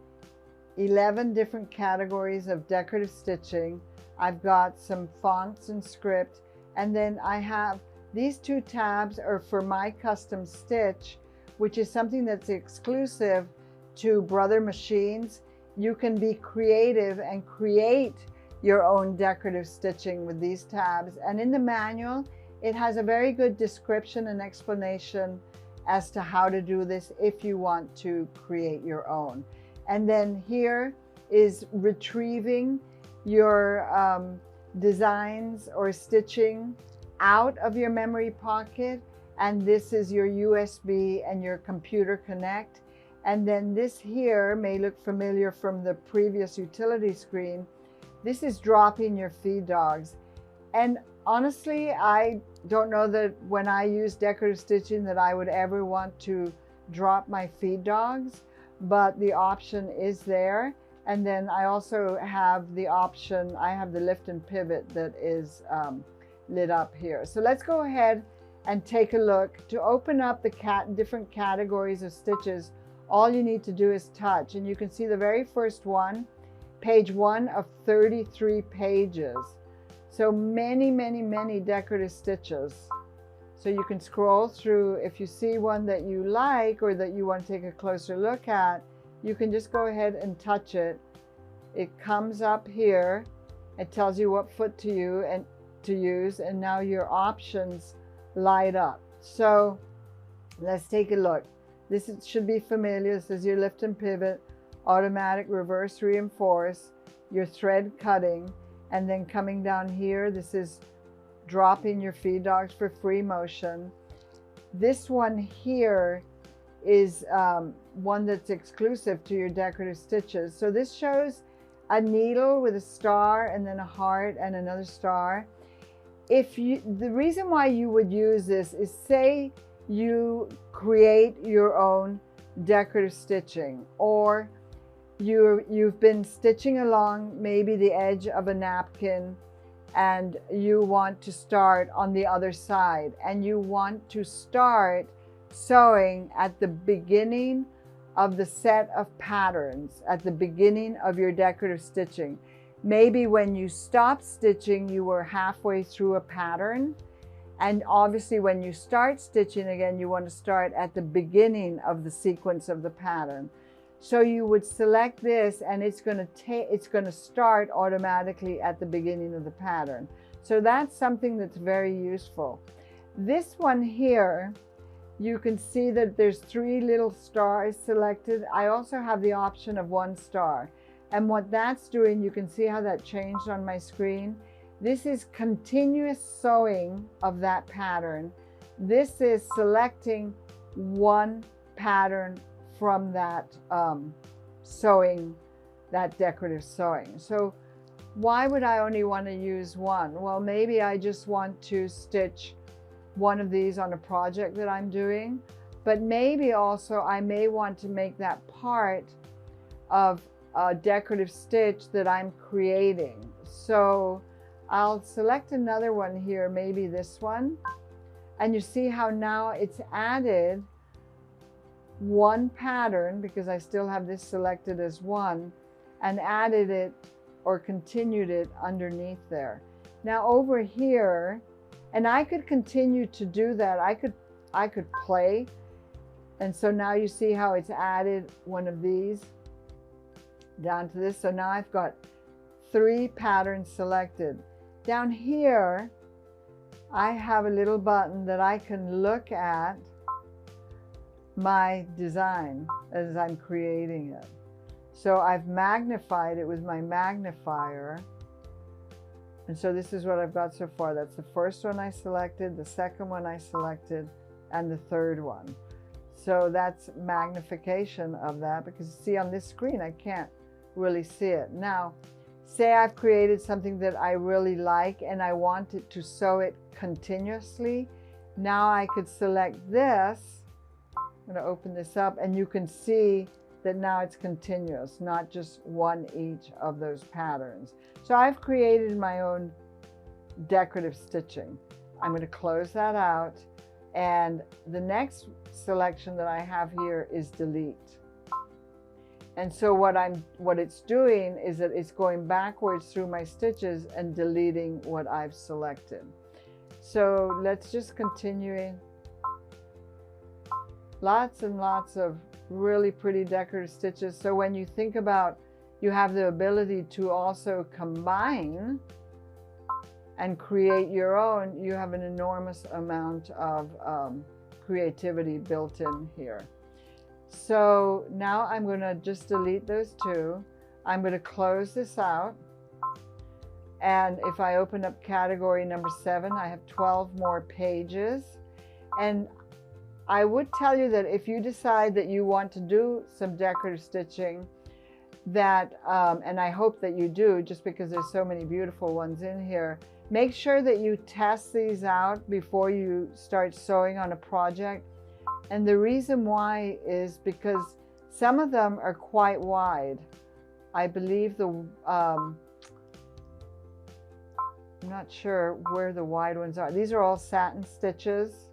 11 different categories of decorative stitching. I've got some fonts and script, and then I have these two tabs are for my custom stitch, which is something that's exclusive to Brother Machines. You can be creative and create your own decorative stitching with these tabs. And in the manual, it has a very good description and explanation as to how to do this if you want to create your own. And then here is retrieving your designs or stitching out of your memory pocket, and this is your USB and your computer connect. And then this here may look familiar from the previous utility screen. This is dropping your feed dogs. And honestly, I don't know that when I use decorative stitching that I would ever want to drop my feed dogs, but the option is there. And then I also have the option, I have the lift and pivot that is lit up here. So let's go ahead and take a look. To open up the different categories of stitches, all you need to do is touch, and you can see the very first one, page 1 of 33 pages. So many decorative stitches. So you can scroll through. If you see one that you like or that you want to take a closer look at, you can just go ahead and touch it. It comes up here. It tells you what foot to use, and now your options light up. So let's take a look. This should be familiar. This is your lift and pivot, automatic reverse reinforce, your thread cutting, and then coming down here, this is dropping your feed dogs for free motion. This one here is one that's exclusive to your decorative stitches. So this shows a needle with a star and then a heart and another star. The reason why you would use this is, say you create your own decorative stitching, or you've been stitching along maybe the edge of a napkin and you want to start on the other side, and you want to start sewing at the beginning of the set of patterns, at the beginning of your decorative stitching. Maybe when you stopped stitching, you were halfway through a pattern, and obviously when you start stitching again, you want to start at the beginning of the sequence of the pattern. So you would select this, and it's going to start automatically at the beginning of the pattern. So that's something that's very useful. This one here, you can see that there's 3 little stars selected. I also have the option of 1 star. And what that's doing, you can see how that changed on my screen. This is continuous sewing of that pattern. This is selecting one pattern from that sewing, that decorative sewing. So why would I only want to use one? Well, maybe I just want to stitch one of these on a project that I'm doing, but maybe also I may want to make that part of a decorative stitch that I'm creating. So I'll select another one here, maybe this one, and you see how now it's added one pattern, because I still have this selected as one, and added it or continued it underneath there. Now over here, and I could continue to do that. I could play, and so now you see how it's added one of these down to this. So now I've got 3 patterns selected. Down here, I have a little button that I can look at my design as I'm creating it. So I've magnified it with my magnifier. And so this is what I've got so far. That's the first one I selected, the second one I selected, and the third one. So that's magnification of that, because see on this screen, I can't really see it. Now, say I've created something that I really like and I want it to sew it continuously. Now I could select this. I'm going to open this up and you can see that now it's continuous, not just one each of those patterns. So I've created my own decorative stitching. I'm going to close that out, and the next selection that I have here is delete. And so what it's doing is that it's going backwards through my stitches and deleting what I've selected. So let's just continue. Lots and lots of really pretty decorative stitches. So when you think about, you have the ability to also combine and create your own, you have an enormous amount of creativity built in here. So now I'm going to just delete those two. I'm going to close this out. And if I open up category number 7, I have 12 more pages. And I would tell you that if you decide that you want to do some decorative stitching, that, and I hope that you do, just because there's so many beautiful ones in here, make sure that you test these out before you start sewing on a project. And the reason why is because some of them are quite wide. I believe I'm not sure where the wide ones are. These are all satin stitches.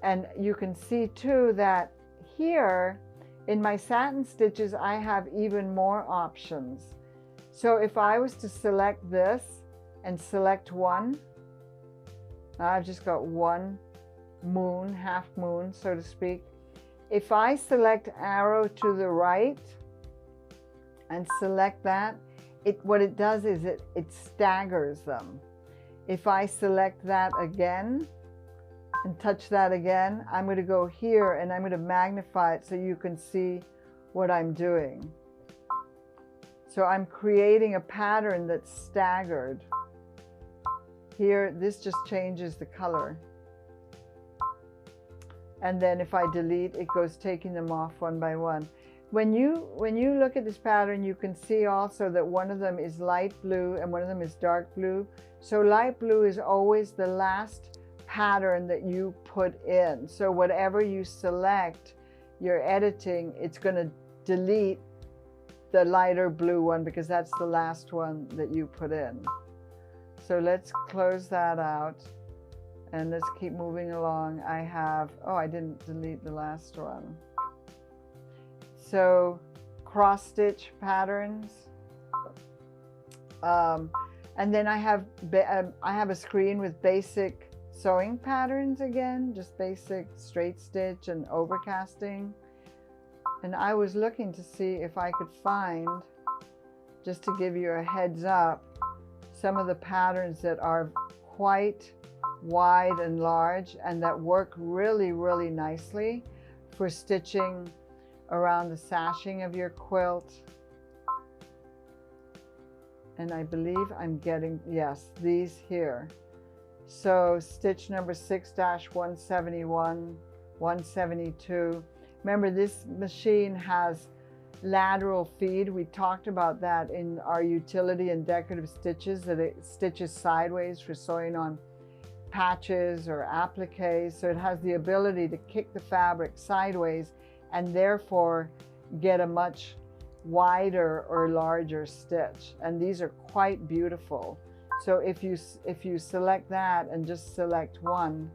And you can see too that here in my satin stitches, I have even more options. So if I was to select this and select one, I've just got one moon, half moon, so to speak. If I select arrow to the right and select that, what it does is it staggers them. If I select that again and touch that again, I'm going to go here and I'm going to magnify it so you can see what I'm doing. So I'm creating a pattern that's staggered. Here, this just changes the color. And then if I delete, it goes taking them off one by one. When you look at this pattern, you can see also that one of them is light blue and one of them is dark blue. So light blue is always the last pattern that you put in. So whatever you select, you're editing, it's going to delete the lighter blue one because that's the last one that you put in. So let's close that out and let's keep moving along. I have, oh, I didn't delete the last one. So cross stitch patterns. And then I have a screen with basic sewing patterns again, just basic straight stitch and overcasting. And I was looking to see if I could find, just to give you a heads up, some of the patterns that are quite wide and large and that work really, really nicely for stitching around the sashing of your quilt. And I believe I'm getting, yes, these here. So stitch number 6-171, 172. Remember, this machine has lateral feed. We talked about that in our utility and decorative stitches, that it stitches sideways for sewing on patches or appliques. So it has the ability to kick the fabric sideways and therefore get a much wider or larger stitch. And these are quite beautiful. So if you select that and just select one,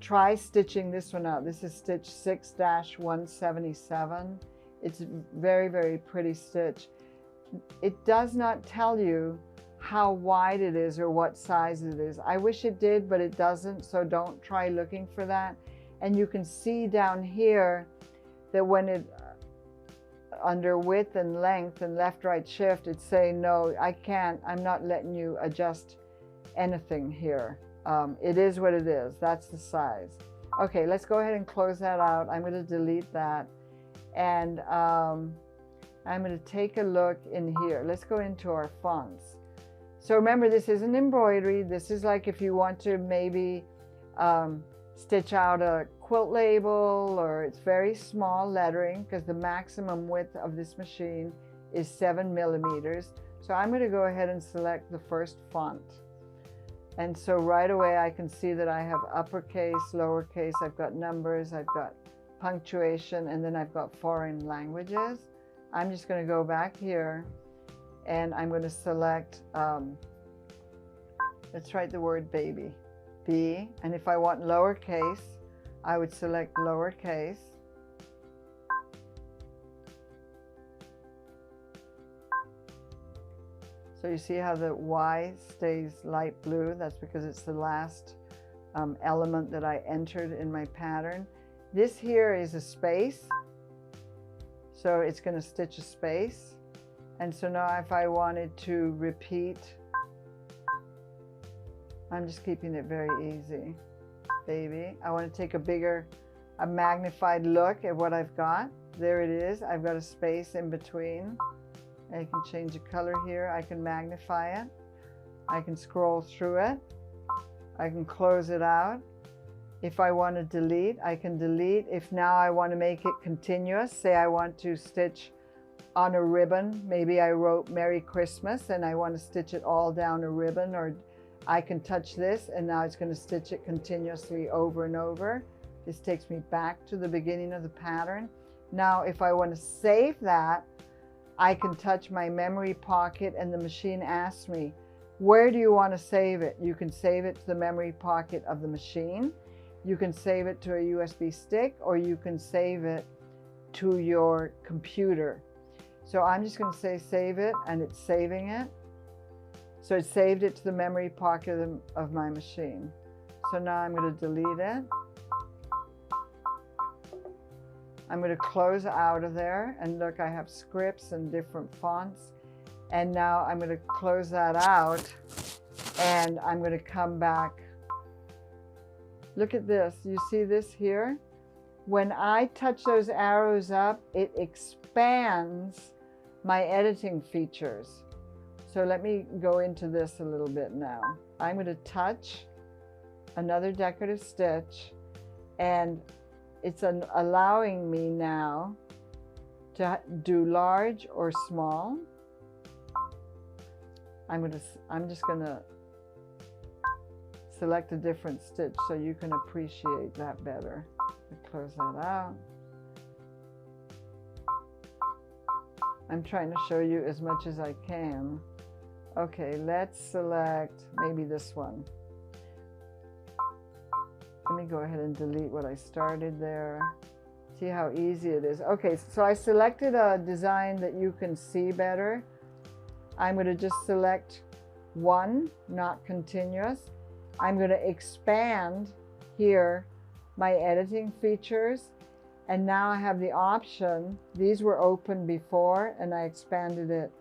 try stitching this one out. This is stitch 6-177. It's a very, very pretty stitch. It does not tell you how wide it is or what size it is. I wish it did, but it doesn't, so don't try looking for that. And you can see down here that when it, under width and length and left, right, shift, it's saying, no, I can't, I'm not letting you adjust anything here. It is what it is. That's the size. Okay, let's go ahead and close that out. I'm going to delete that. And I'm going to take a look in here. Let's go into our fonts. So remember, this isn't embroidery. This is like if you want to maybe stitch out a quilt label, or it's very small lettering, because the maximum width of this machine is 7 millimeters. So I'm going to go ahead and select the first font. And so right away I can see that I have uppercase, lowercase, I've got numbers, I've got punctuation, and then I've got foreign languages. I'm just going to go back here and I'm going to select, let's write the word baby, B. And if I want lowercase, I would select lowercase. So you see how the Y stays light blue? That's because it's the last element that I entered in my pattern. This here is a space, so it's going to stitch a space. And so now if I wanted to repeat, I'm just keeping it very easy. Baby, I want to take a magnified look at what I've got. There it is. I've got a space in between. I can change the color here. I can magnify it. I can scroll through it. I can close it out. If I want to delete, I can delete. If now I want to make it continuous, say I want to stitch on a ribbon, maybe I wrote Merry Christmas and I want to stitch it all down a ribbon, or I can touch this and now it's going to stitch it continuously over and over. This takes me back to the beginning of the pattern. Now if I want to save that, I can touch my memory pocket and the machine asks me, where do you want to save it? You can save it to the memory pocket of the machine. You can save it to a USB stick, or you can save it to your computer. So I'm just going to say save it, and it's saving it. So it saved it to the memory pocket of my machine. So now I'm going to delete it. I'm going to close out of there, and look, I have scripts and different fonts. And now I'm going to close that out, and I'm going to come back. Look at this. You see this here? When I touch those arrows up, it expands my editing features. So let me go into this a little bit now. I'm going to touch another decorative stitch, and it's allowing me now to do large or small. I'm just going to select a different stitch so you can appreciate that better. Close that out. I'm trying to show you as much as I can. Okay, let's select maybe this one. Let me go ahead and delete what I started there. See how easy it is. Okay, so I selected a design that you can see better. I'm going to just select one, not continuous. I'm going to expand here my editing features, and now I have the option. These were open before and I expanded it.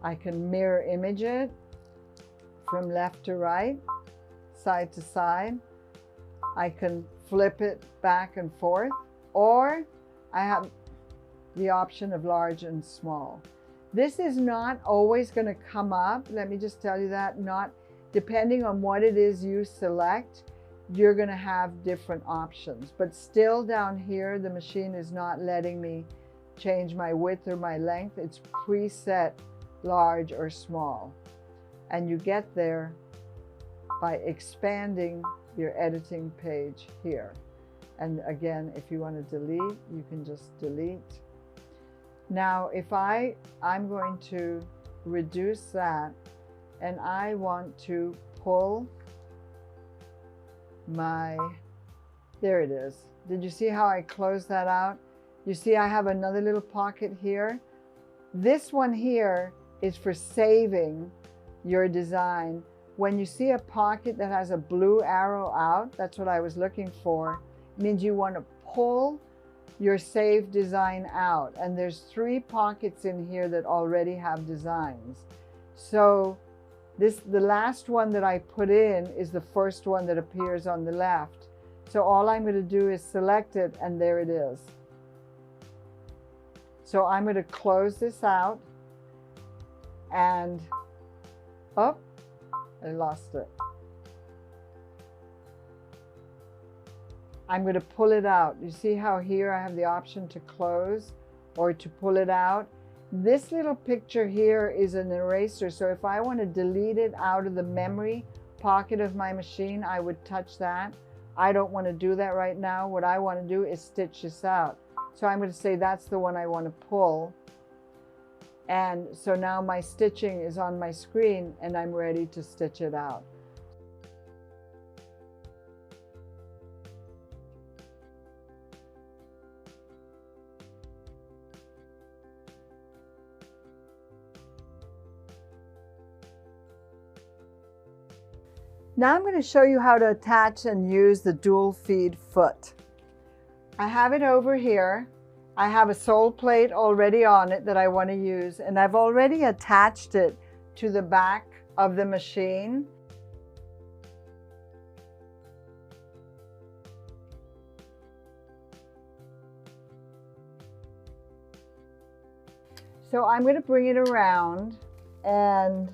I can mirror image it from left to right, side to side. I can flip it back and forth, or I have the option of large and small. This is not always going to come up. Let me just tell you that. Not depending on what it is you select, you're going to have different options. But still down here, the machine is not letting me change my width or my length. It's preset large or small. And you get there by expanding your editing page here. And again, if you want to delete, you can just delete. Now, if I'm going to reduce that, and I want to pull my, there it is. Did you see how I closed that out? You see I have another little pocket here. This one here is for saving your design. When you see a pocket that has a blue arrow out, that's what I was looking for. It means you want to pull your saved design out. And there's 3 pockets in here that already have designs. So the last one that I put in is the first one that appears on the left. So all I'm going to do is select it, and there it is. So I'm going to close this out and, oh, I lost it. I'm going to pull it out. You see how here I have the option to close or to pull it out? This little picture here is an eraser, so if I want to delete it out of the memory pocket of my machine, I would touch that. I don't want to do that right now. What I want to do is stitch this out. So I'm going to say that's the one I want to pull. And so now my stitching is on my screen and I'm ready to stitch it out. Now I'm going to show you how to attach and use the dual feed foot. I have it over here. I have a sole plate already on it that I want to use, and I've already attached it to the back of the machine. So I'm going to bring it around, and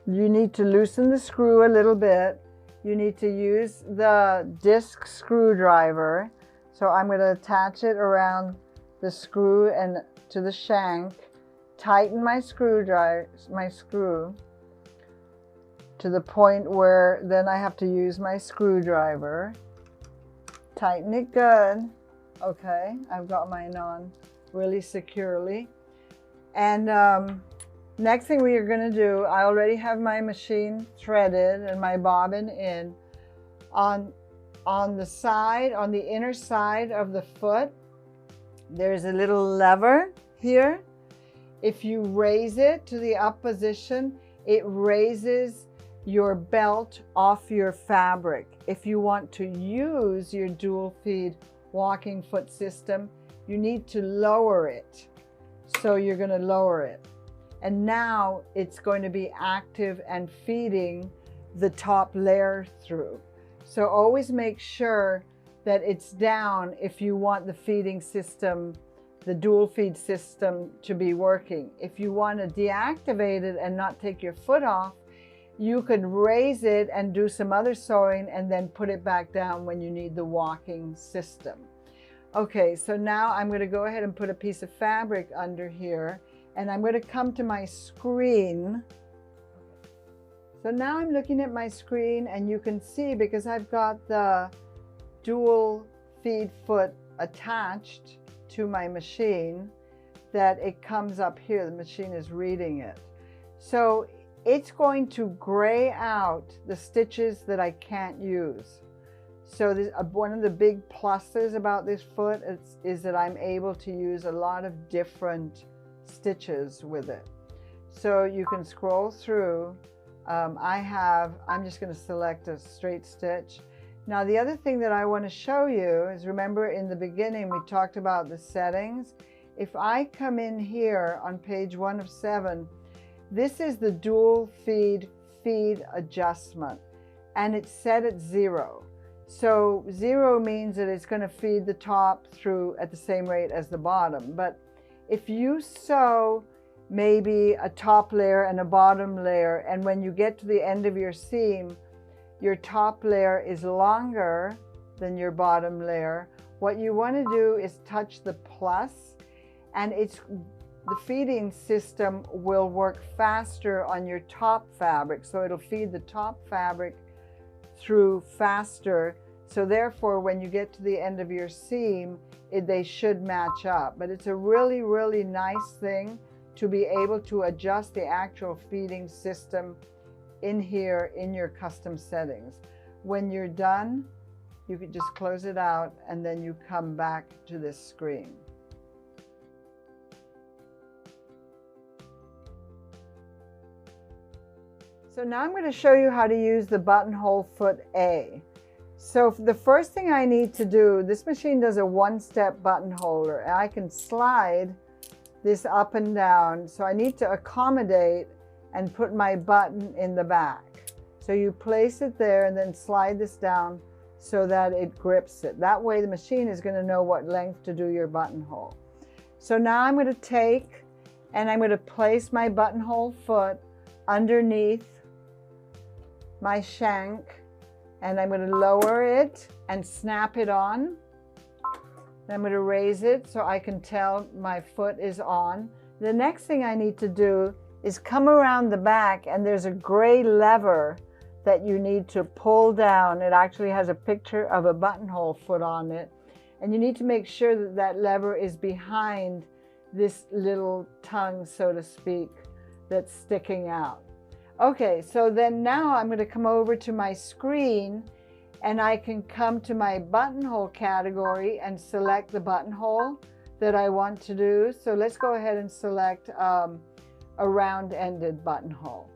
you need to loosen the screw a little bit. You need to use the disc screwdriver. So I'm going to attach it around the screw and to the shank. Tighten my screw to the point where then I have to use my screwdriver. Tighten it good. Okay, I've got mine on really securely. And next thing we are going to do, I already have my machine threaded and my bobbin in. On the side, on the inner side of the foot, there's a little lever here. If you raise it to the up position, it raises your belt off your fabric. If you want to use your dual feed walking foot system, you need to lower it. So you're going to lower it. And now it's going to be active and feeding the top layer through. So always make sure that it's down if you want the feeding system, the dual feed system to be working. If you want to deactivate it and not take your foot off, you could raise it and do some other sewing and then put it back down when you need the walking system. Okay, so now I'm going to go ahead and put a piece of fabric under here. And I'm going to come to my screen. So now I'm looking at my screen, and you can see, because I've got the dual feed foot attached to my machine, that it comes up here. The machine is reading it. So it's going to gray out the stitches that I can't use. So this, one of the big pluses about this foot is that I'm able to use a lot of different stitches with it. So you can scroll through. I'm just going to select a straight stitch. Now the other thing that I want to show you is, remember in the beginning we talked about the settings. If I come in here on page 1 of 7, this is the dual feed adjustment, and it's set at 0. So 0 means that it's going to feed the top through at the same rate as the bottom. But if you sew maybe a top layer and a bottom layer, and when you get to the end of your seam, your top layer is longer than your bottom layer, what you want to do is touch the plus, and the feeding system will work faster on your top fabric. So it'll feed the top fabric through faster. So therefore, when you get to the end of your seam, they should match up. But it's a really, really nice thing to be able to adjust the actual feeding system in here in your custom settings. When you're done, you could just close it out, and then you come back to this screen. So now I'm going to show you how to use the buttonhole foot A. So the first thing I need to do, this machine does a one-step buttonholer, and I can slide this up and down. So I need to accommodate and put my button in the back. So you place it there and then slide this down so that it grips it. That way the machine is going to know what length to do your buttonhole. So now I'm going to take and I'm going to place my buttonhole foot underneath my shank, and I'm going to lower it and snap it on. Then I'm going to raise it so I can tell my foot is on. The next thing I need to do is come around the back, and there's a gray lever that you need to pull down. It actually has a picture of a buttonhole foot on it, and you need to make sure that that lever is behind this little tongue, so to speak, that's sticking out. Okay, so then now I'm going to come over to my screen, and I can come to my buttonhole category and select the buttonhole that I want to do. So let's go ahead and select a round-ended buttonhole.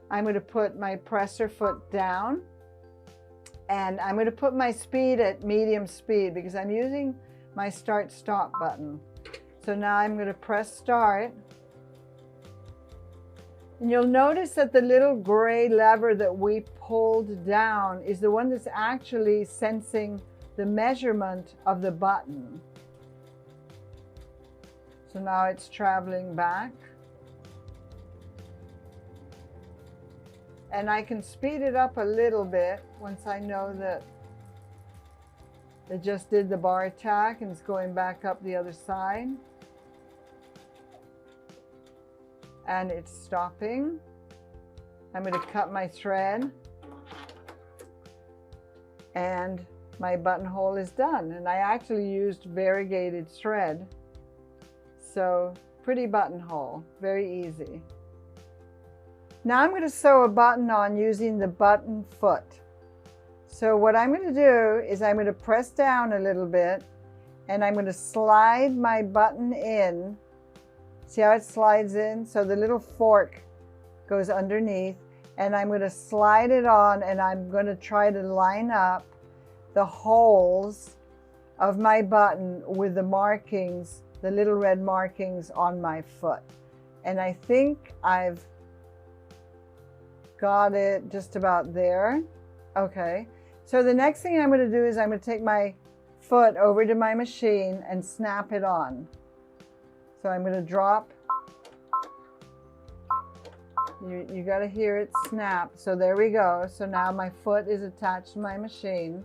I'm going to put my presser foot down, and I'm going to put my speed at medium speed because I'm using my start-stop button. So now I'm going to press start. And you'll notice that the little gray lever that we pulled down is the one that's actually sensing the measurement of the button. So now it's traveling back. And I can speed it up a little bit once I know that it just did the bar tack and it's going back up the other side. And it's stopping. I'm going to cut my thread, and my buttonhole is done. And I actually used variegated thread, so pretty buttonhole, very easy. Now I'm going to sew a button on using the button foot. So what I'm going to do is I'm going to press down a little bit, and I'm going to slide my button in. See how it slides in? So the little fork goes underneath, and I'm going to slide it on, and I'm going to try to line up the holes of my button with the markings, the little red markings on my foot. And I think I've got it just about there. Okay, so the next thing I'm going to do is I'm going to take my foot over to my machine and snap it on. So I'm going to drop. You got to hear it snap. So there we go. So now my foot is attached to my machine.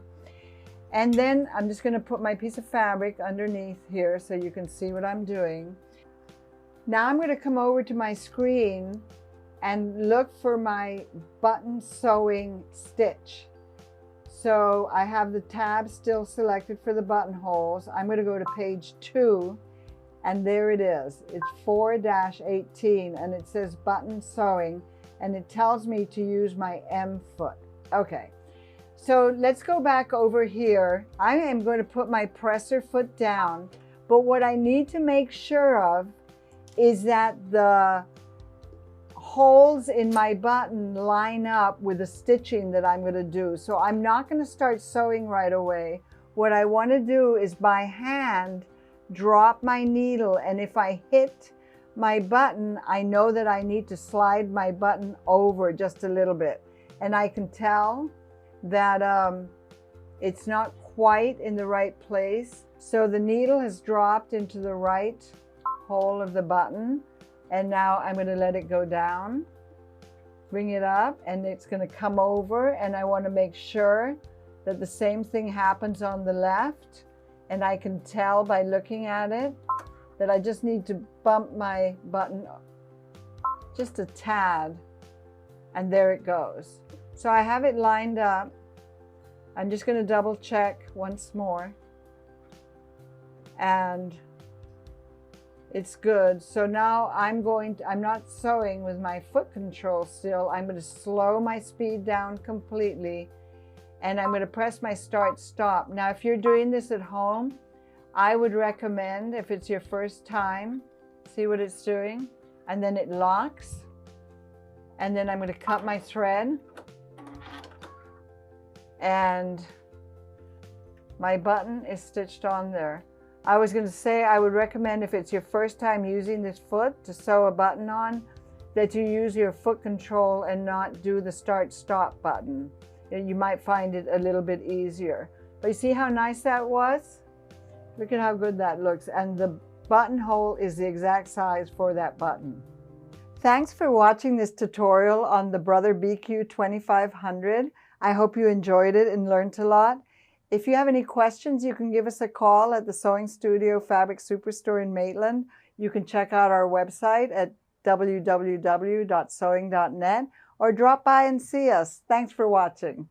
And then I'm just going to put my piece of fabric underneath here so you can see what I'm doing. Now I'm going to come over to my screen and look for my button sewing stitch. So I have the tab still selected for the buttonholes. I'm going to go to page 2. And there it is. It's 4-18, and it says button sewing, and it tells me to use my M foot. Okay, so let's go back over here. I am going to put my presser foot down, but what I need to make sure of is that the holes in my button line up with the stitching that I'm going to do. So I'm not going to start sewing right away. What I want to do is by hand drop my needle, and if I hit my button, I know that I need to slide my button over just a little bit, and I can tell that it's not quite in the right place. So the needle has dropped into the right hole of the button, and now I'm going to let it go down, bring it up, and it's going to come over, and I want to make sure that the same thing happens on the left. And I can tell by looking at it that I just need to bump my button just a tad, and there it goes. So I have it lined up. I'm just going to double check once more, and it's good. So now I'm not sewing with my foot control still. I'm going to slow my speed down completely, and I'm going to press my start stop. Now if you're doing this at home, I would recommend, if it's your first time, see what it's doing, and then it locks, and then I'm going to cut my thread, and my button is stitched on there. I was going to say I would recommend, if it's your first time using this foot to sew a button on, that you use your foot control and not do the start stop button. You might find it a little bit easier. But you see how nice that was? Look at how good that looks. And the buttonhole is the exact size for that button. Thanks for watching this tutorial on the Brother BQ2500. I hope you enjoyed it and learned a lot. If you have any questions, you can give us a call at the Sewing Studio Fabric Superstore in Maitland. You can check out our website at www.sewing.net or drop by and see us. Thanks for watching.